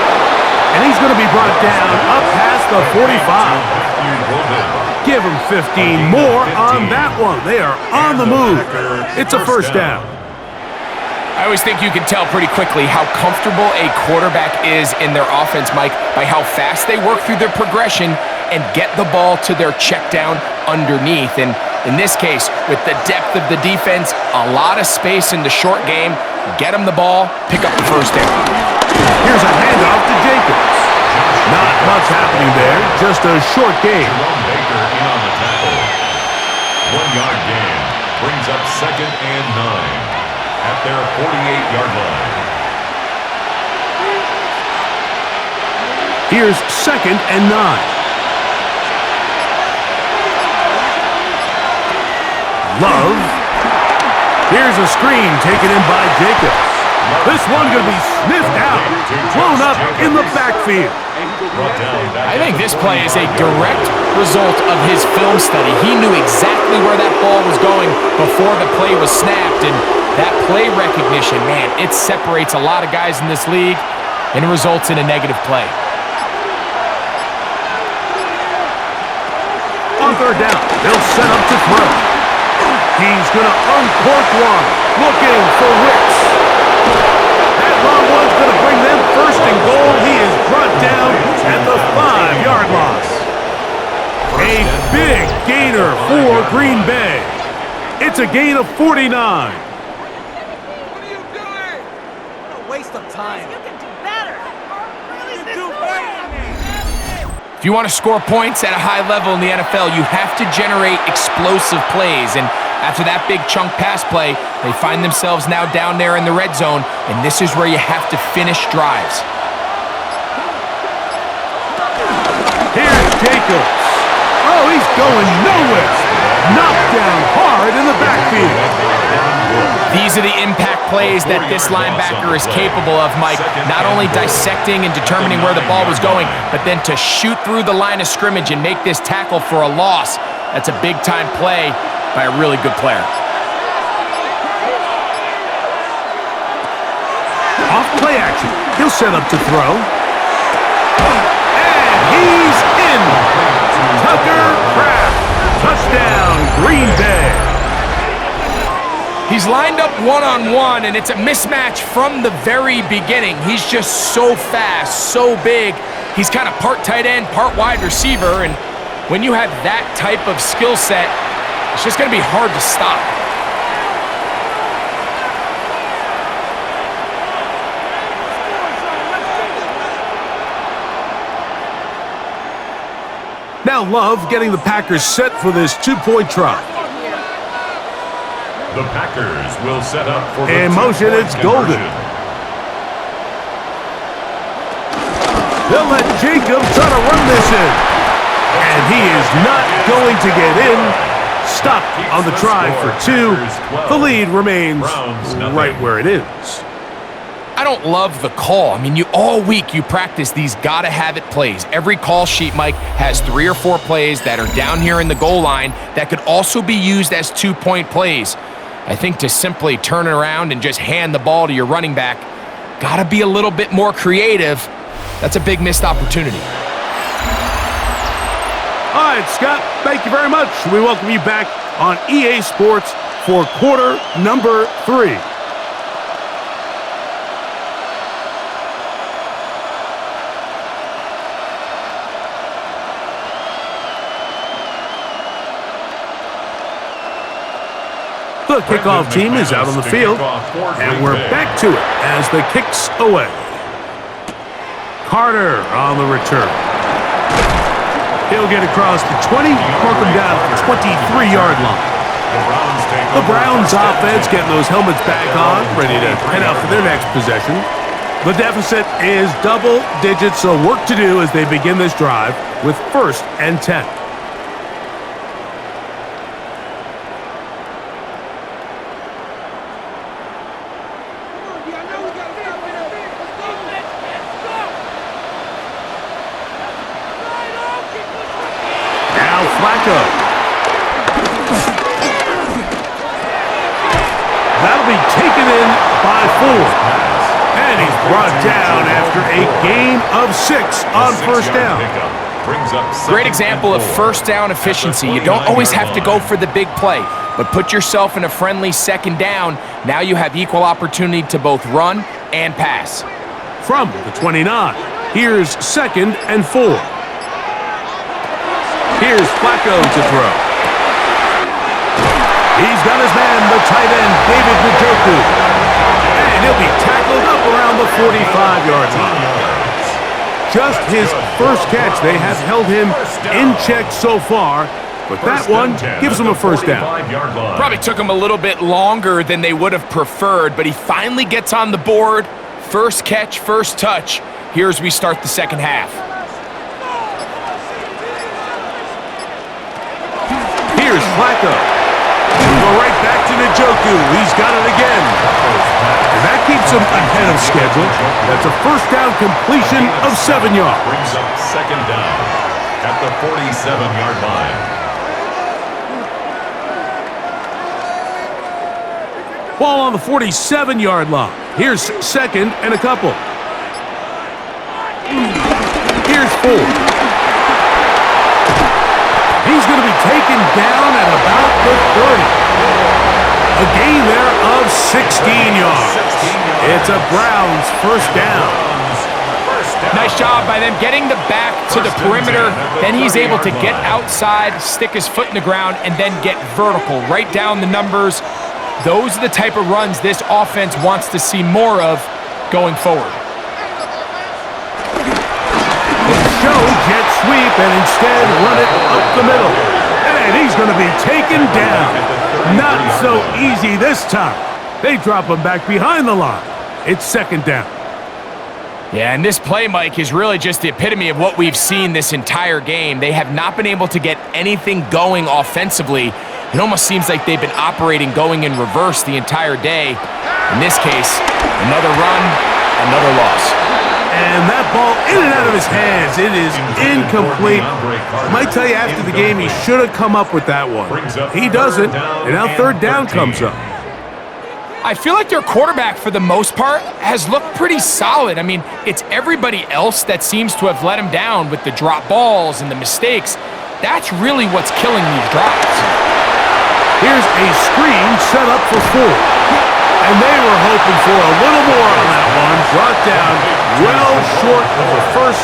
And he's going to be brought down up past the 45. Give him 15 more on that one. They are on the move. It's a 1st down. I always think you can tell pretty quickly how comfortable a quarterback is in their offense, Mike, by how fast they work through their progression and get the ball to their check down underneath. And in this case, with the depth of the defense, a lot of space in the short game, get them the ball, pick up the 1st down. Here's a handoff to Jacobs. Not much happening there, just a short gain. Jerome Baker in on the tackle. 1-yard gain brings up 2nd and 9 at their 48-yard line. Here's 2nd and 9. Love. Here's a screen taken in by Jacobs. This one going to be sniffed out. Thrown up in the backfield. I think this play is a direct result of his film study. He knew exactly where that ball was going before the play was snapped, and that play recognition, man, it separates a lot of guys in this league and results in a negative play. On 3rd down, they'll set up to throw. He's going to uncork one, looking for Wicks. That long one's going to bring them 1st and goal. He is brought down at the 5-yard line. A big gainer for Green Bay. It's a gain of 49. If you want to score points at a high level in the NFL, you have to generate explosive plays. And after that big chunk pass play, they find themselves now down there in the red zone, and this is where you have to finish drives. Here's Jacobs. Oh, he's going nowhere. Knocked down hard in the backfield. These are the impact plays that this linebacker is capable of, Mike. Not only dissecting and determining where the ball was going, but then to shoot through the line of scrimmage and make this tackle for a loss. That's a big-time play by a really good player. Off play action. He'll set up to throw. And he's in. Tucker Kraft. Touchdown, Green Bay. He's lined up one-on-one, and it's a mismatch from the very beginning. He's just so fast, so big. He's kind of part tight end, part wide receiver, and when you have that type of skill set, it's just going to be hard to stop. Now Love getting the Packers set for this two-point try. The Packers will set up for the In motion, it's Golden. They'll let Jacobs try to run this in. And he is not going to get in. Stopped on the try for 2. The lead remains right where it is. I don't love the call. I mean, all week you practice these gotta-have-it plays. Every call sheet, Mike, has 3 or 4 plays that are down here in the goal line that could also be used as two-point plays. I think to simply turn it around and just hand the ball to your running back, gotta be a little bit more creative. That's a big missed opportunity. All right, Scott, thank you very much. We welcome you back on EA Sports for quarter number 3. The kickoff team is out on the field, and we're back to it as the kick's away. Carter on the return. He'll get across the 20, mark him down at the 23-yard line. The Browns offense getting those helmets back on, ready to head out for their next possession. The deficit is double digits, so work to do as they begin this drive with 1st and 10. That'll be taken in by 4. And he's brought down after a gain of 6 on 1st down. Great example of 1st down efficiency. You don't always have to go for the big play, but put yourself in a friendly 2nd down. Now you have equal opportunity to both run and pass. From the 29, here's 2nd and 4. Here's Flacco to throw. He's got his man, the tight end, David Njoku. And he'll be tackled up around the 45-yard line. Just his first catch. They have held him in check so far, but that one gives him a 1st down. Probably took him a little bit longer than they would have preferred, but he finally gets on the board. First catch, first touch. Here as we start the 2nd half. Here's Flacco. Go right back to Njoku. He's got it again. And that keeps him ahead of schedule. That's a 1st down completion of 7 yards. Brings up 2nd down at the 47-yard line. Ball on the 47-yard line. Here's 2nd and a couple. Here's 4. He's going to be taken down at about the 30. A gain there of 16 yards. It's a Browns 1st down. Nice job by them getting the back to the perimeter. Then he's able to get outside, stick his foot in the ground, and then get vertical. Right down the numbers. Those are the type of runs this offense wants to see more of going forward. The show gets sweep and instead run it up the middle. And he's going to be taken down. Not so easy this time. They drop him back behind the line. It's second down. Yeah, and this play, Mike, is really just the epitome of what we've seen this entire game. They have not been able to get anything going offensively. It almost seems like they've been operating going in reverse the entire day. In this case, another run, another loss. And that ball in and out of his hands. It is incomplete. I might tell you after the game he should have come up with that one. He doesn't, and now third down comes up. I feel like their quarterback, for the most part, has looked pretty solid. I mean, it's everybody else that seems to have let him down with the drop balls and the mistakes. That's really what's killing these drives. Here's a screen set up for 4. And they were hoping for a little more on that one. Brought down well short of the first.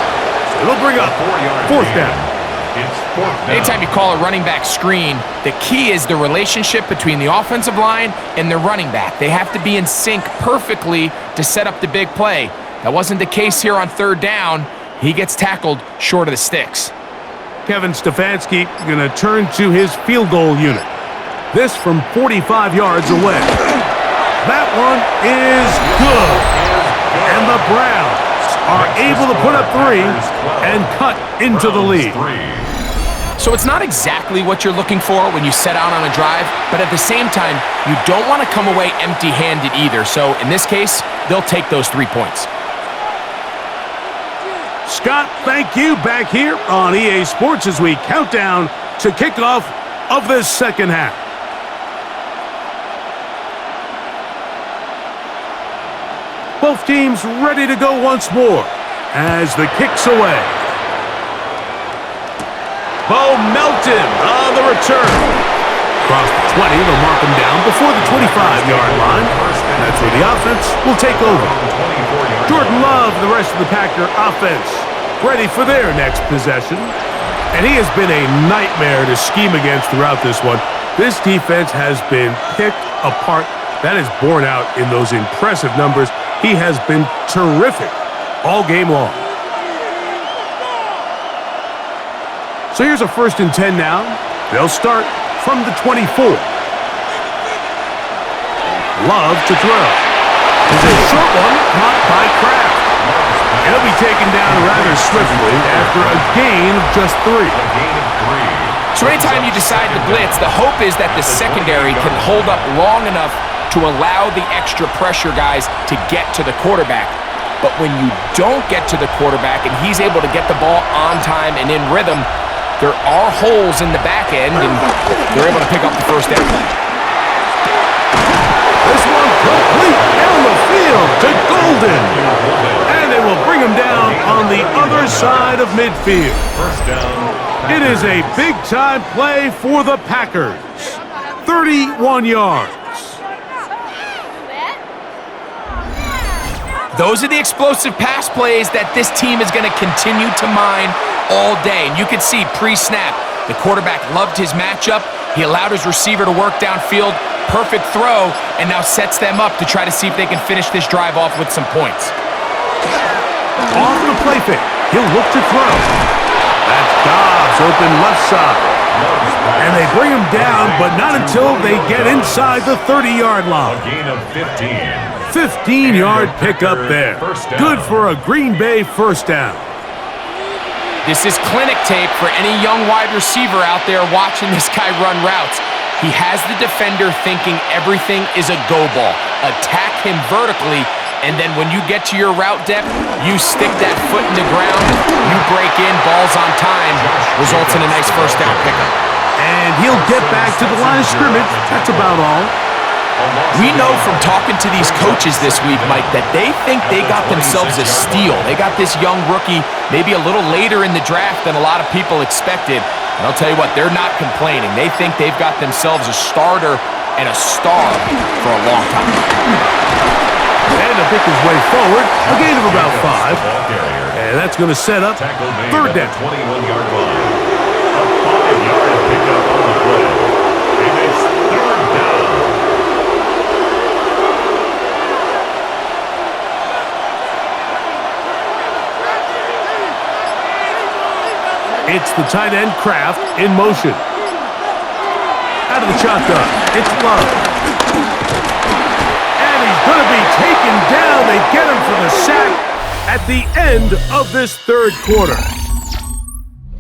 It'll bring up fourth down. Anytime you call a running back screen, the key is the relationship between the offensive line and the running back. They have to be in sync perfectly to set up the big play. That wasn't the case here on third down. He gets tackled short of the sticks. Kevin Stefanski going to turn to his field goal unit. This from 45 yards away. That one is good. And the Browns are able to put up 3 and cut into the lead. So it's not exactly what you're looking for when you set out on a drive, but at the same time, you don't want to come away empty-handed either. So in this case, they'll take those 3 points. Scott, thank you. Back here on EA Sports as we count down to kickoff of this second half. Both teams ready to go once more as the kick's away. Bo Melton on the return. Across the 20, they'll mark him down before the 25-yard line. That's where the offense will take over. Jordan Love, the rest of the Packer offense, ready for their next possession. And he has been a nightmare to scheme against throughout this one. This defense has been picked apart. That is borne out in those impressive numbers. He has been terrific all game long. So here's a 1st and 10 now. They'll start from the 24. Love to throw. It's a short one caught by Kraft. He'll be taken down rather swiftly after a gain of just 3. So anytime you decide to blitz, the hope is that the secondary can hold up long enough to allow the extra pressure guys to get to the quarterback. But when you don't get to the quarterback and he's able to get the ball on time and in rhythm, there are holes in the back end, and they're able to pick up the first down. This one complete down the field to Golden. And they will bring him down on the other side of midfield. First down. It is a big-time play for the Packers. 31 yards. Those are the explosive pass plays that this team is going to continue to mine all day. And you can see pre-snap, the quarterback loved his matchup. He allowed his receiver to work downfield, perfect throw, and now sets them up to try to see if they can finish this drive off with some points. Off the play fake, he'll look to throw. That's Dobbs open left side. And they bring him down, but not until they get inside the 30-yard line. A gain of 15. 15-yard pickup there. Good for a Green Bay first down. This is clinic tape for any young wide receiver out there watching this guy run routes. He has the defender thinking everything is a go ball. Attack him vertically, and then when you get to your route depth, you stick that foot in the ground, you break in, balls on time, results in a nice first down pickup. And he'll get back to the line of scrimmage. That's about all. We know from talking to these coaches this week, Mike, that they think they got themselves a steal. They got this young rookie maybe a little later in the draft than a lot of people expected. And I'll tell you what, they're not complaining. They think they've got themselves a starter and a star for a long time. And to pick his way forward, a gain of about 5. And that's going to set up third down. 21-yard line. A 5-yard pickup on the play. And it's third down. It's the tight end Kraft in motion. Out of the shotgun, it's Love. And he's going to be taken down. They get him for the sack at the end of this third quarter.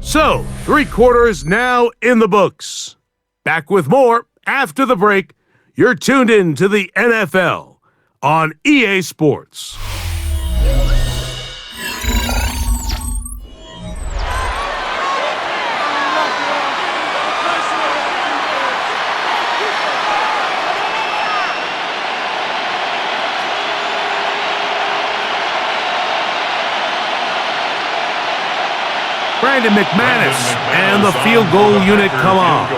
So, 3 quarters now in the books. Back with more after the break. You're tuned in to the NFL on EA Sports. Brandon McManus and the field goal unit come on.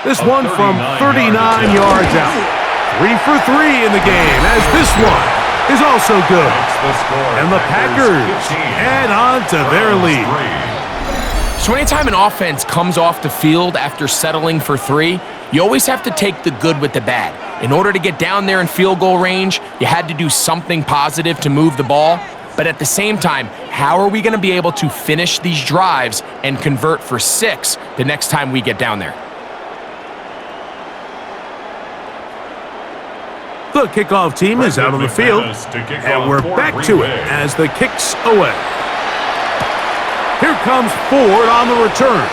This one from 39 yards out. 3 for 3 in the game, as this one is also good. And the Packers add on to their lead. So anytime an offense comes off the field after settling for 3, you always have to take the good with the bad. In order to get down there in field goal range, you had to do something positive to move the ball. But at the same time, how are we going to be able to finish these drives and convert for 6 the next time we get down there? The kickoff team is out on the field, and we're back to it as the kick's away. Here comes Ford on the return.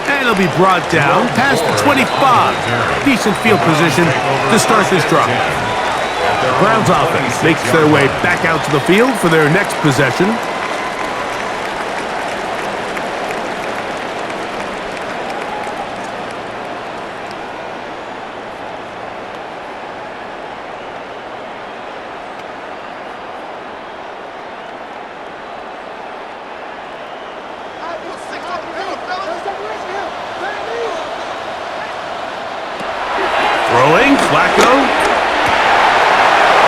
And he'll be brought down past the 25. Decent field position to start this drive. Browns offense makes their way back out to the field for their next possession. Throwing, Flacco.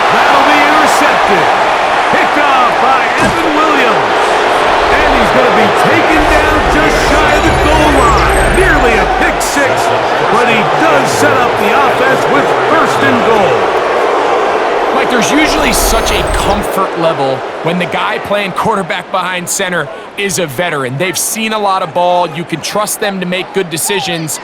That'll be intercepted. Picked off by Evan Williams. And he's going to be taken down just shy of the goal line. Nearly a pick 6, but he does set up the offense with first and goal. Mike, there's usually such a comfort level when the guy playing quarterback behind center is a veteran. They've seen a lot of ball. You can trust them to make good decisions.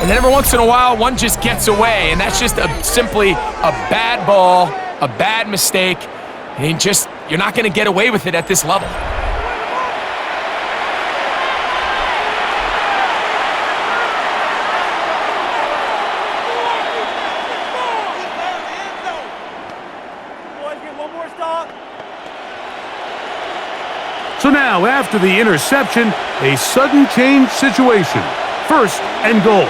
And then every once in a while, one just gets away, and that's just simply a bad ball, a bad mistake, and you're not going to get away with it at this level. So now, after the interception, a sudden change situation. First and goal.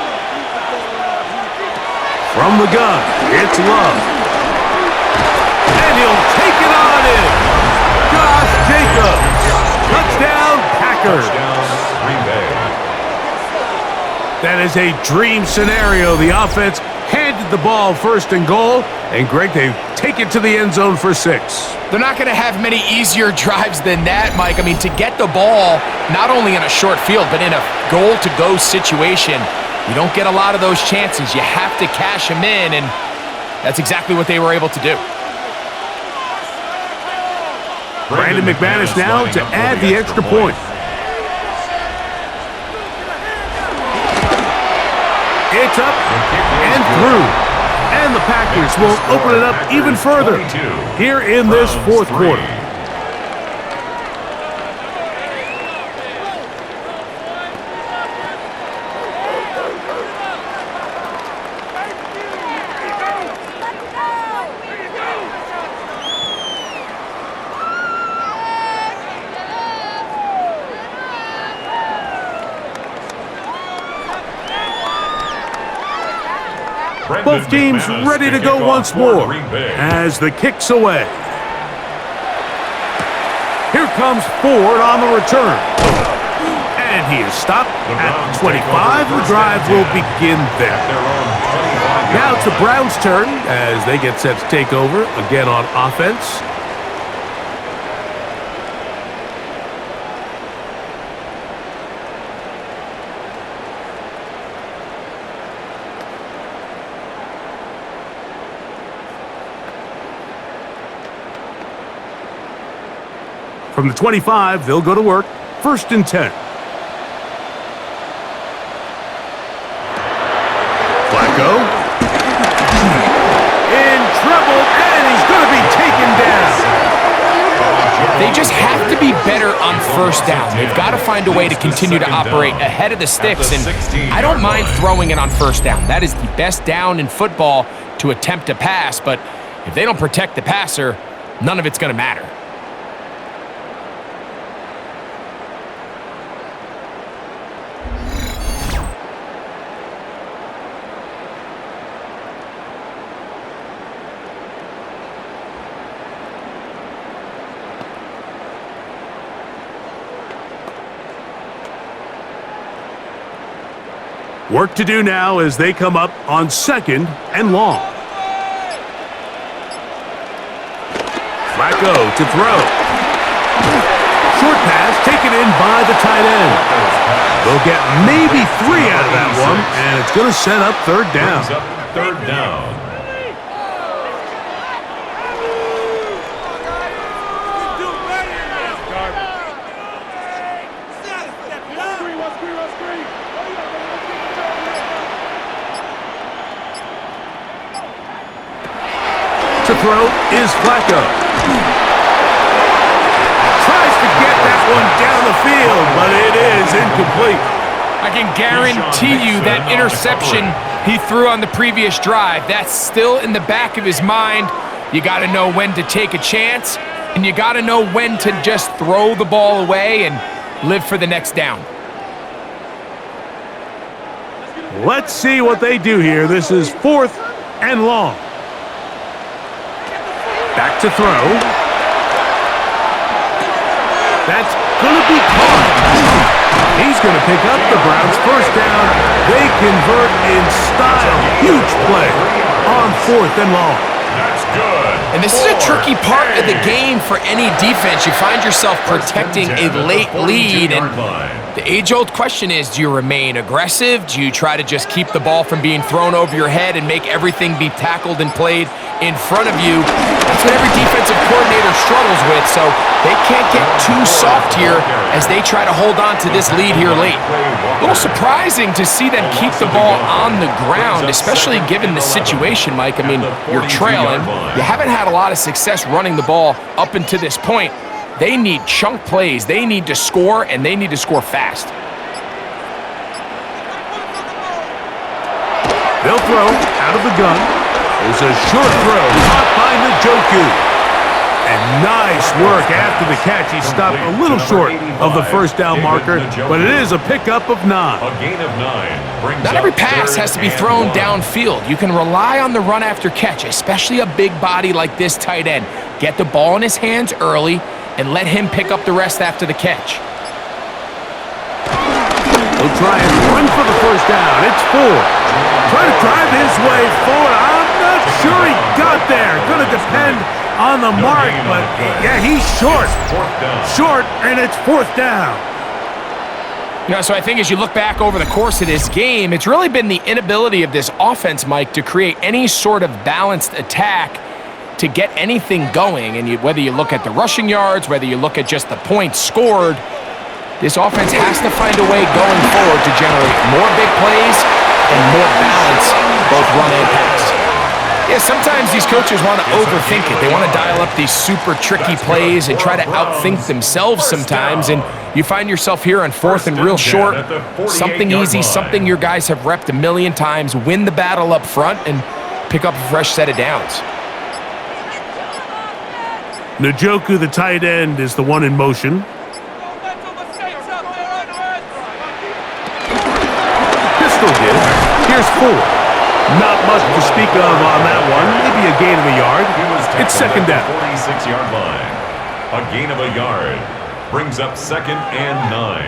From the gun, it's Love. And he'll take it on in. Josh Jacobs. Touchdown, Packers. That is a dream scenario. The offense handed the ball first and goal. And Greg, they take it to the end zone for 6. They're not going to have many easier drives than that, Mike. I mean, to get the ball, not only in a short field, but in a goal-to-go situation, you don't get a lot of those chances. You have to cash them in, and that's exactly what they were able to do. Brandon McManus now to add the extra point. It's up and through. And the Packers will open it up even further here in this fourth quarter. Both teams ready to go once more as the kick's away. Here comes Ford on the return. And he is stopped at the 25. The drive will begin there. Now it's the Browns' turn as they get set to take over again on offense. From the 25, they'll go to work. 1st and 10. Flacco. In trouble, and he's going to be taken down. They just have to be better on 1st down. They've got to find a way to continue to operate ahead of the sticks, and I don't mind throwing it on 1st down. That is the best down in football to attempt a pass, but if they don't protect the passer, none of it's going to matter. Work to do now as they come up on 2nd and long. Flacco to throw. Short pass taken in by the tight end. They'll get maybe 3 out of that one, and it's going to set up 3rd down. 3rd down. To throw is Flacco. Tries to get that one down the field, but it is incomplete. I can guarantee you that interception he threw on the previous drive, that's still in the back of his mind. You got to know when to take a chance, and you got to know when to just throw the ball away and live for the next down. Let's see what they do here. This is 4th and long. Back to throw. That's going to be caught. He's going to pick up the Browns' 1st down. They convert in style. Huge play on 4th and long. That's good. And this is a tricky part of the game for any defense. You find yourself protecting a late lead, and the age-old question is, do you remain aggressive? Do you try to just keep the ball from being thrown over your head and make everything be tackled and played in front of you? That's what every defensive coordinator struggles with, so they can't get too soft here as they try to hold on to this lead here late. A little surprising to see them keep the ball on the ground, especially given the situation, Mike. I mean, you're trailing. You haven't had a lot of success running the ball up until this point. They need chunk plays. They need to score, and they need to score fast. They'll throw out of the gun. There's a short throw caught by Njoku. And nice work after the catch. He stopped a little short of the 1st down marker, but it is a pickup of 9. A gain of 9. Not every pass has to be thrown downfield. You can rely on the run after catch, especially a big body like this tight end. Get the ball in his hands early and let him pick up the rest after the catch. He'll try and run for the 1st down. It's 4. Trying to drive his way forward. I'm not sure he got there. Going to depend on the mark, but yeah, he's short. Short, and it's 4th down. You know, so I think as you look back over the course of this game, it's really been the inability of this offense, Mike, to create any sort of balanced attack to get anything going. And whether you look at the rushing yards, whether you look at just the points scored, this offense has to find a way going forward to generate more big plays and more balance, both run and pass. Yeah, sometimes these coaches want to overthink it. They want to dial up these super tricky plays and try to outthink themselves sometimes, and you find yourself here on 4th and real short. Something easy, something your guys have repped a million times. Win the battle up front and pick up a fresh set of downs. Njoku, the tight end, is the one in motion. Pistol hit. Here's 4. Not much to speak of on that one. Maybe a gain of a yard. It's 2nd down. 46-yard line. A gain of a yard. Brings up 2nd and 9.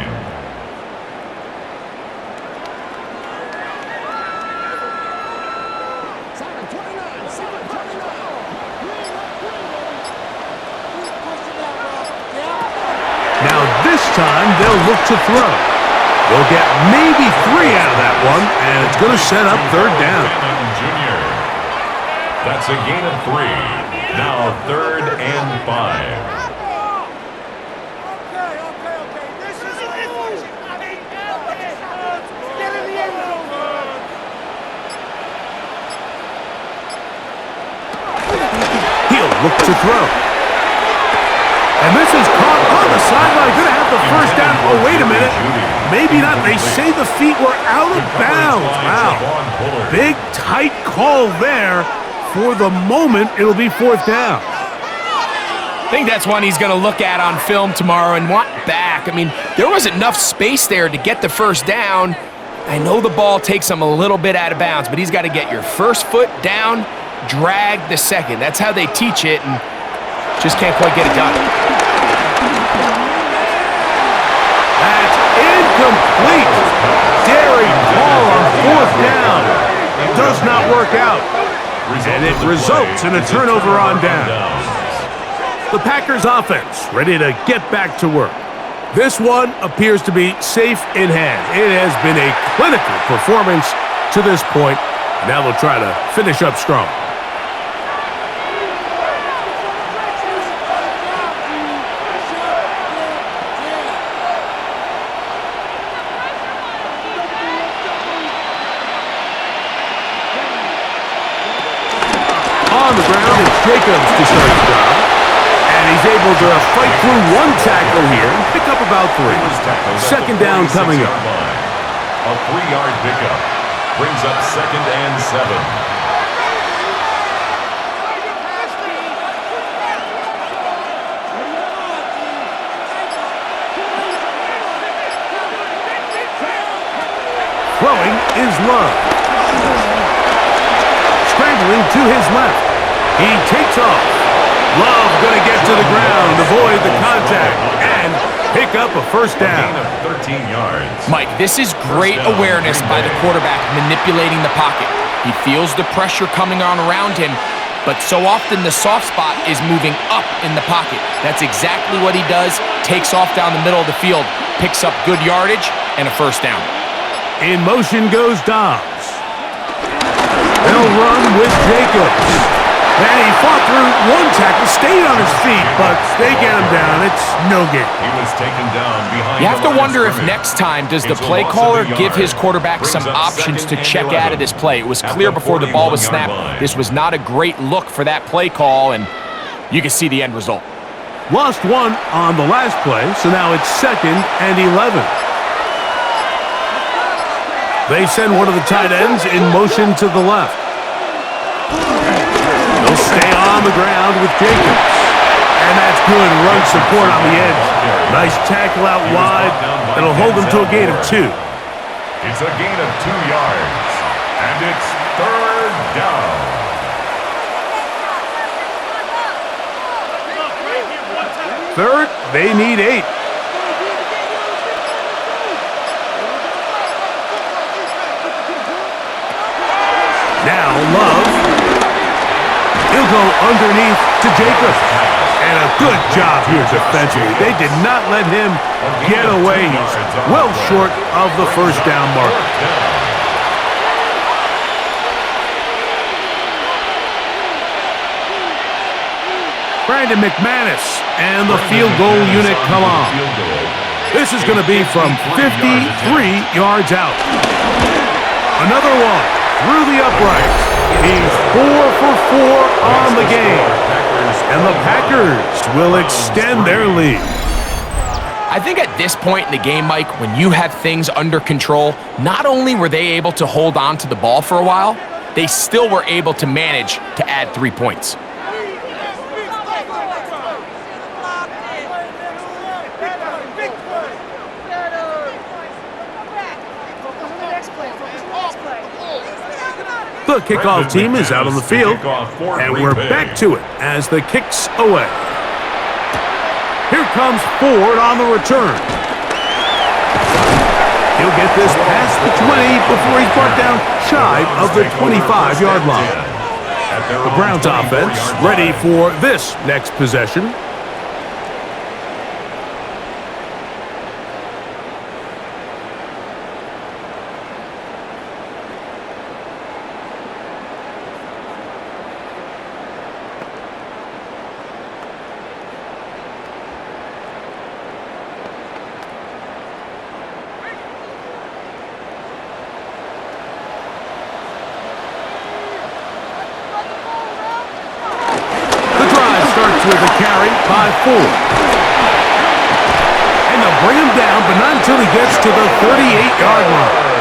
Now this time they'll look to throw. They'll get maybe 3 out of that one, and it's going to set up 3rd down. Junior. That's a gain of 3. Now 3rd and 5. Okay. This is look to throw. And this is caught on the sideline. Going to have the first down. Oh, wait a minute. Maybe not. They say the feet were out of bounds. Wow. Big, tight call there. For the moment, it'll be fourth down. I think that's one he's going to look at on film tomorrow and want back. I mean, there wasn't enough space there to get the first down. I know the ball takes him a little bit out of bounds, but he's got to get your first foot down, drag the second. That's how they teach it, and just can't quite get it done. That's incomplete. Daring ball on fourth down. Does not work out. And it results in a turnover on down. The Packers offense ready to get back to work. This one appears to be safe in hand. It has been a clinical performance to this point. Now they'll try to finish up strong. On the ground, it's Jacobs to start the drive. And he's able to fight through one tackle here and pick up about 3. Second down coming up. A 3-yard pickup brings up 2nd and 7. Throwing is Love. Scrambling to his left. He takes off. Love going to get to the ground, avoid the contact, and pick up a first down. A gain of 13 yards. Mike, this is great awareness by the quarterback manipulating the pocket. He feels the pressure coming on around him, but so often the soft spot is moving up in the pocket. That's exactly what he does. Takes off down the middle of the field, picks up good yardage, and a first down. In motion goes Dobbs. They'll run with Jacobs. And he fought through one tackle, stayed on his feet, but they get him down. It's no gain. He was taken down behind. You have to the line wonder if scrimmage. next time does the It's a play loss of caller a yard. give his quarterback Brings some up options to 2nd and check 11 out of this play. It was at clear the before the ball was 41-yard snapped. line. This was not a great look for that play call, and you can see the end result. Lost one on the last play, so now it's 2nd and 11. They send one of the tight ends in motion to the left. They'll stay on the ground with Jacobs. And that's good run support on the edge. Nice tackle out wide. That'll hold them to a gain of 2. It's a gain of 2 yards. And it's 3rd down. Third, they need 8. Now Love. He'll go underneath to Jacobs. And a good job here defensively. They did not let him get away. He's well short of the first down marker. Brandon McManus and the field goal unit come on. This is going to be from 53 yards out. Another one through the uprights. He's 4 for 4 on the game. And the Packers will extend their lead. I think at this point in the game, Mike, when you have things under control, not only were they able to hold on to the ball for a while, they still were able to manage to add 3 points. The kickoff team is out on the field, and we're back to it as the kick's away. Here comes Ford on the return. He'll get this past the 20 before he's brought down shy of the 25-yard line. The Browns offense ready for this next possession. 4. And they'll bring him down, but not until he gets to the 38-yard line.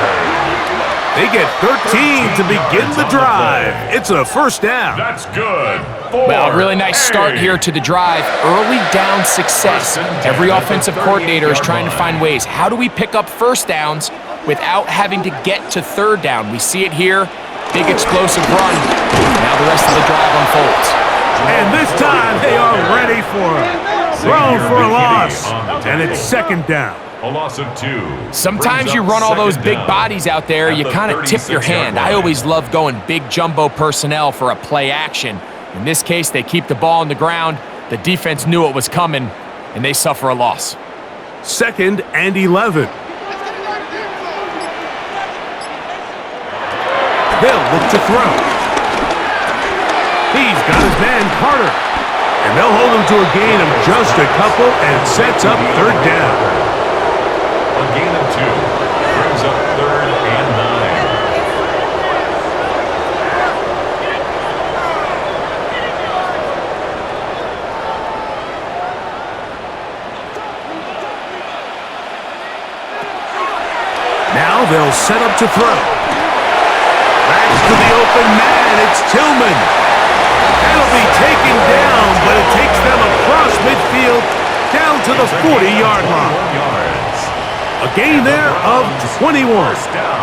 They get 13 to begin the drive. It's a first down. That's good. Well, a really nice start here to the drive. Early down success. Every offensive coordinator is trying to find ways. How do we pick up first downs without having to get to third down? We see it here. Big explosive run. Now the rest of the drive unfolds. And this time they are ready for it. Thrown for a loss. And it's second down. A loss of 2. Sometimes you run all those big bodies out there, you kind of tip your hand. I always love going big jumbo personnel for a play action. In this case, they keep the ball on the ground. The defense knew it was coming, and they suffer a loss. 2nd and 11. They'll look to throw. He's got his man Carter. And they'll hold him to a gain of just a couple, and it sets up third down. A gain of 2 brings up 3rd and 9. Now they'll set up to throw. Backs to the open man. It's Tillman. That'll be taken down, but it takes them across midfield down to the 40-yard line. A gain there of 21.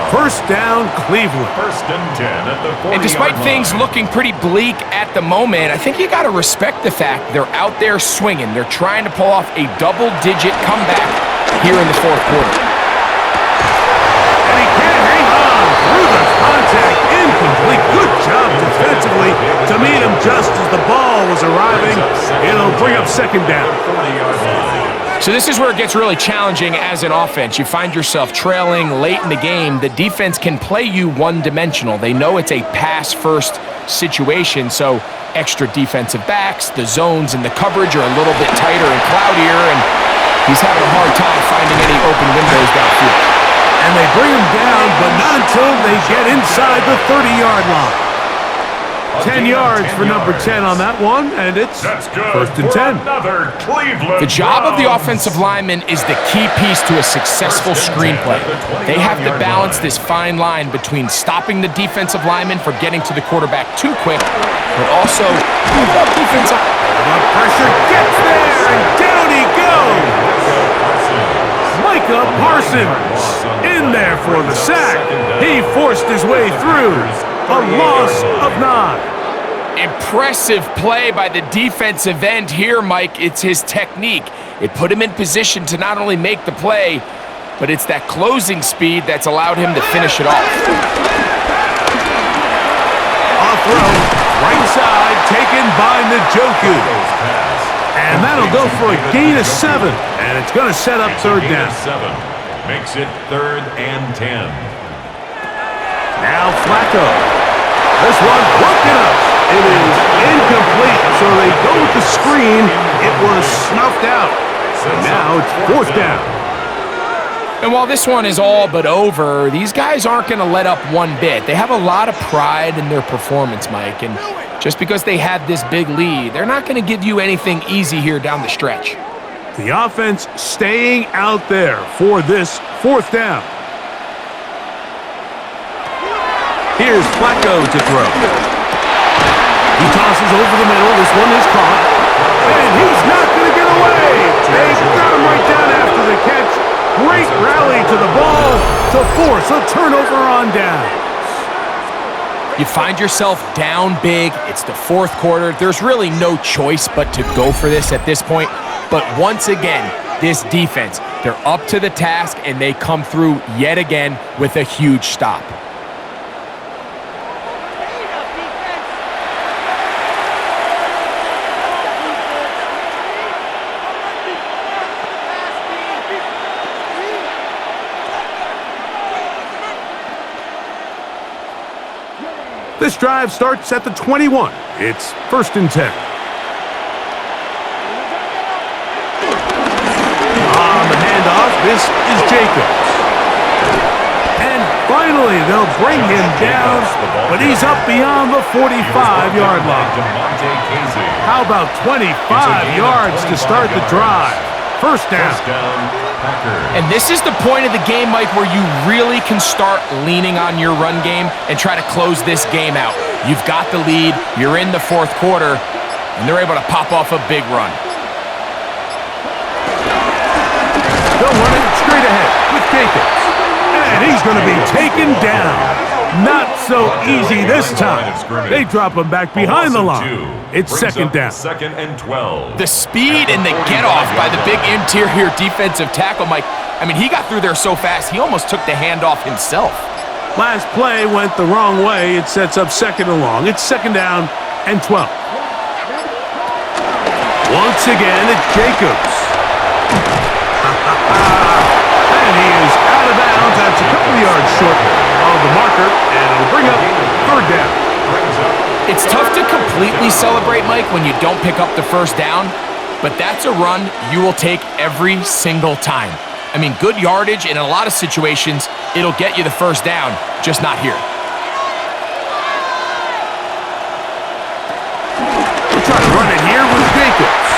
First down, Cleveland. 1st and 10 at the 40-yard line. And despite things looking pretty bleak at the moment, I think you got to respect the fact they're out there swinging. They're trying to pull off a double-digit comeback here in the fourth quarter. And he can't hang on through the contact. Incomplete. Good job defensively to meet him just as the ball was arriving. It'll bring up second down. 40-yard line. So this is where it gets really challenging as an offense. You find yourself trailing late in the game. The defense can play you one-dimensional. They know it's a pass-first situation, so extra defensive backs, the zones and the coverage are a little bit tighter and cloudier, and he's having a hard time finding any open windows downfield. And they bring him down, but not until they get inside the 30-yard line. 10 yards for number 10 on that one, and it's first and 10. The job of the offensive lineman is the key piece to a successful screenplay. They have to balance this fine line between stopping the defensive lineman from getting to the quarterback too quick, but also the defensive. The pressure gets there, and down he goes. Micah Parsons in there for the sack. He forced his way through. A loss of 9. Impressive play by the defensive end here, Mike. It's his technique. It put him in position to not only make the play, but it's that closing speed that's allowed him to finish it off. Off throw, right side, taken by Njoku. And that'll go for a gain of 7. And it's going to set up third down. 7 makes it 3rd and 10. Now Flacco. This one broken up. It is incomplete, so they go with the screen. It was snuffed out. And now it's fourth down. And while this one is all but over, these guys aren't going to let up one bit. They have a lot of pride in their performance, Mike. And just because they had this big lead, they're not going to give you anything easy here down the stretch. The offense staying out there for this fourth down. Here's Flacco to throw. He tosses over the middle. This one is caught. And he's not going to get away. They got him right down after the catch. Great rally to the ball to force a turnover on downs. You find yourself down big. It's the fourth quarter. There's really no choice but to go for this at this point. But once again, this defense, they're up to the task, and they come through yet again with a huge stop. This drive starts at the 21. It's first and 10. On the handoff, this is Jacobs. And finally, they'll bring him down, but he's up beyond the 45-yard line. How about 25 yards to start the drive? First down. Packers. And this is the point of the game, Mike, where you really can start leaning on your run game and try to close this game out. You've got the lead, you're in the fourth quarter, and they're able to pop off a big run. They'll run it straight ahead with Jacobs. And he's going to be taken down. Not so easy this time. They drop him back behind the line. It's second down. Second and 12. The speed and the get-off by the big interior defensive tackle, Mike. I mean, he got through there so fast, he almost took the handoff himself. Last play went the wrong way. It sets up second and long. It's second down and 12. Once again, it's Jacobs. And he is out of bounds. That's a couple of yards short of the marker, and it'll bring up third down. It's tough to completely celebrate, Mike, when you don't pick up the first down, but that's a run you will take every single time. I mean, good yardage, and in a lot of situations, it'll get you the first down, just not here. We'll try to run it here with Jacobs.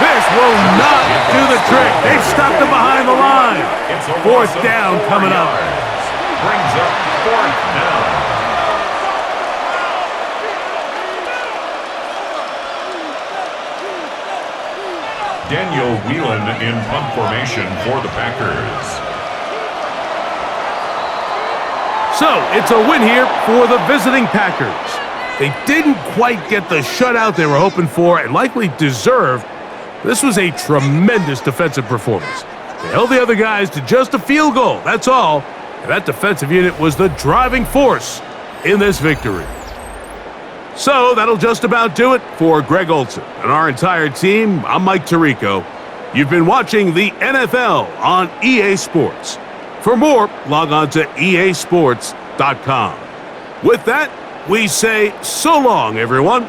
This will not do the trick. They've stopped him behind the line. Fourth down coming up. Brings up fourth down. Daniel Whelan in punt formation for the Packers. So, it's a win here for the visiting Packers. They didn't quite get the shutout they were hoping for and likely deserved. This was a tremendous defensive performance. They held the other guys to just a field goal, that's all. And that defensive unit was the driving force in this victory. So that'll just about do it for Greg Olson and our entire team. I'm Mike Tirico. You've been watching the NFL on EA Sports. For more, log on to easports.com. With that, we say so long, everyone.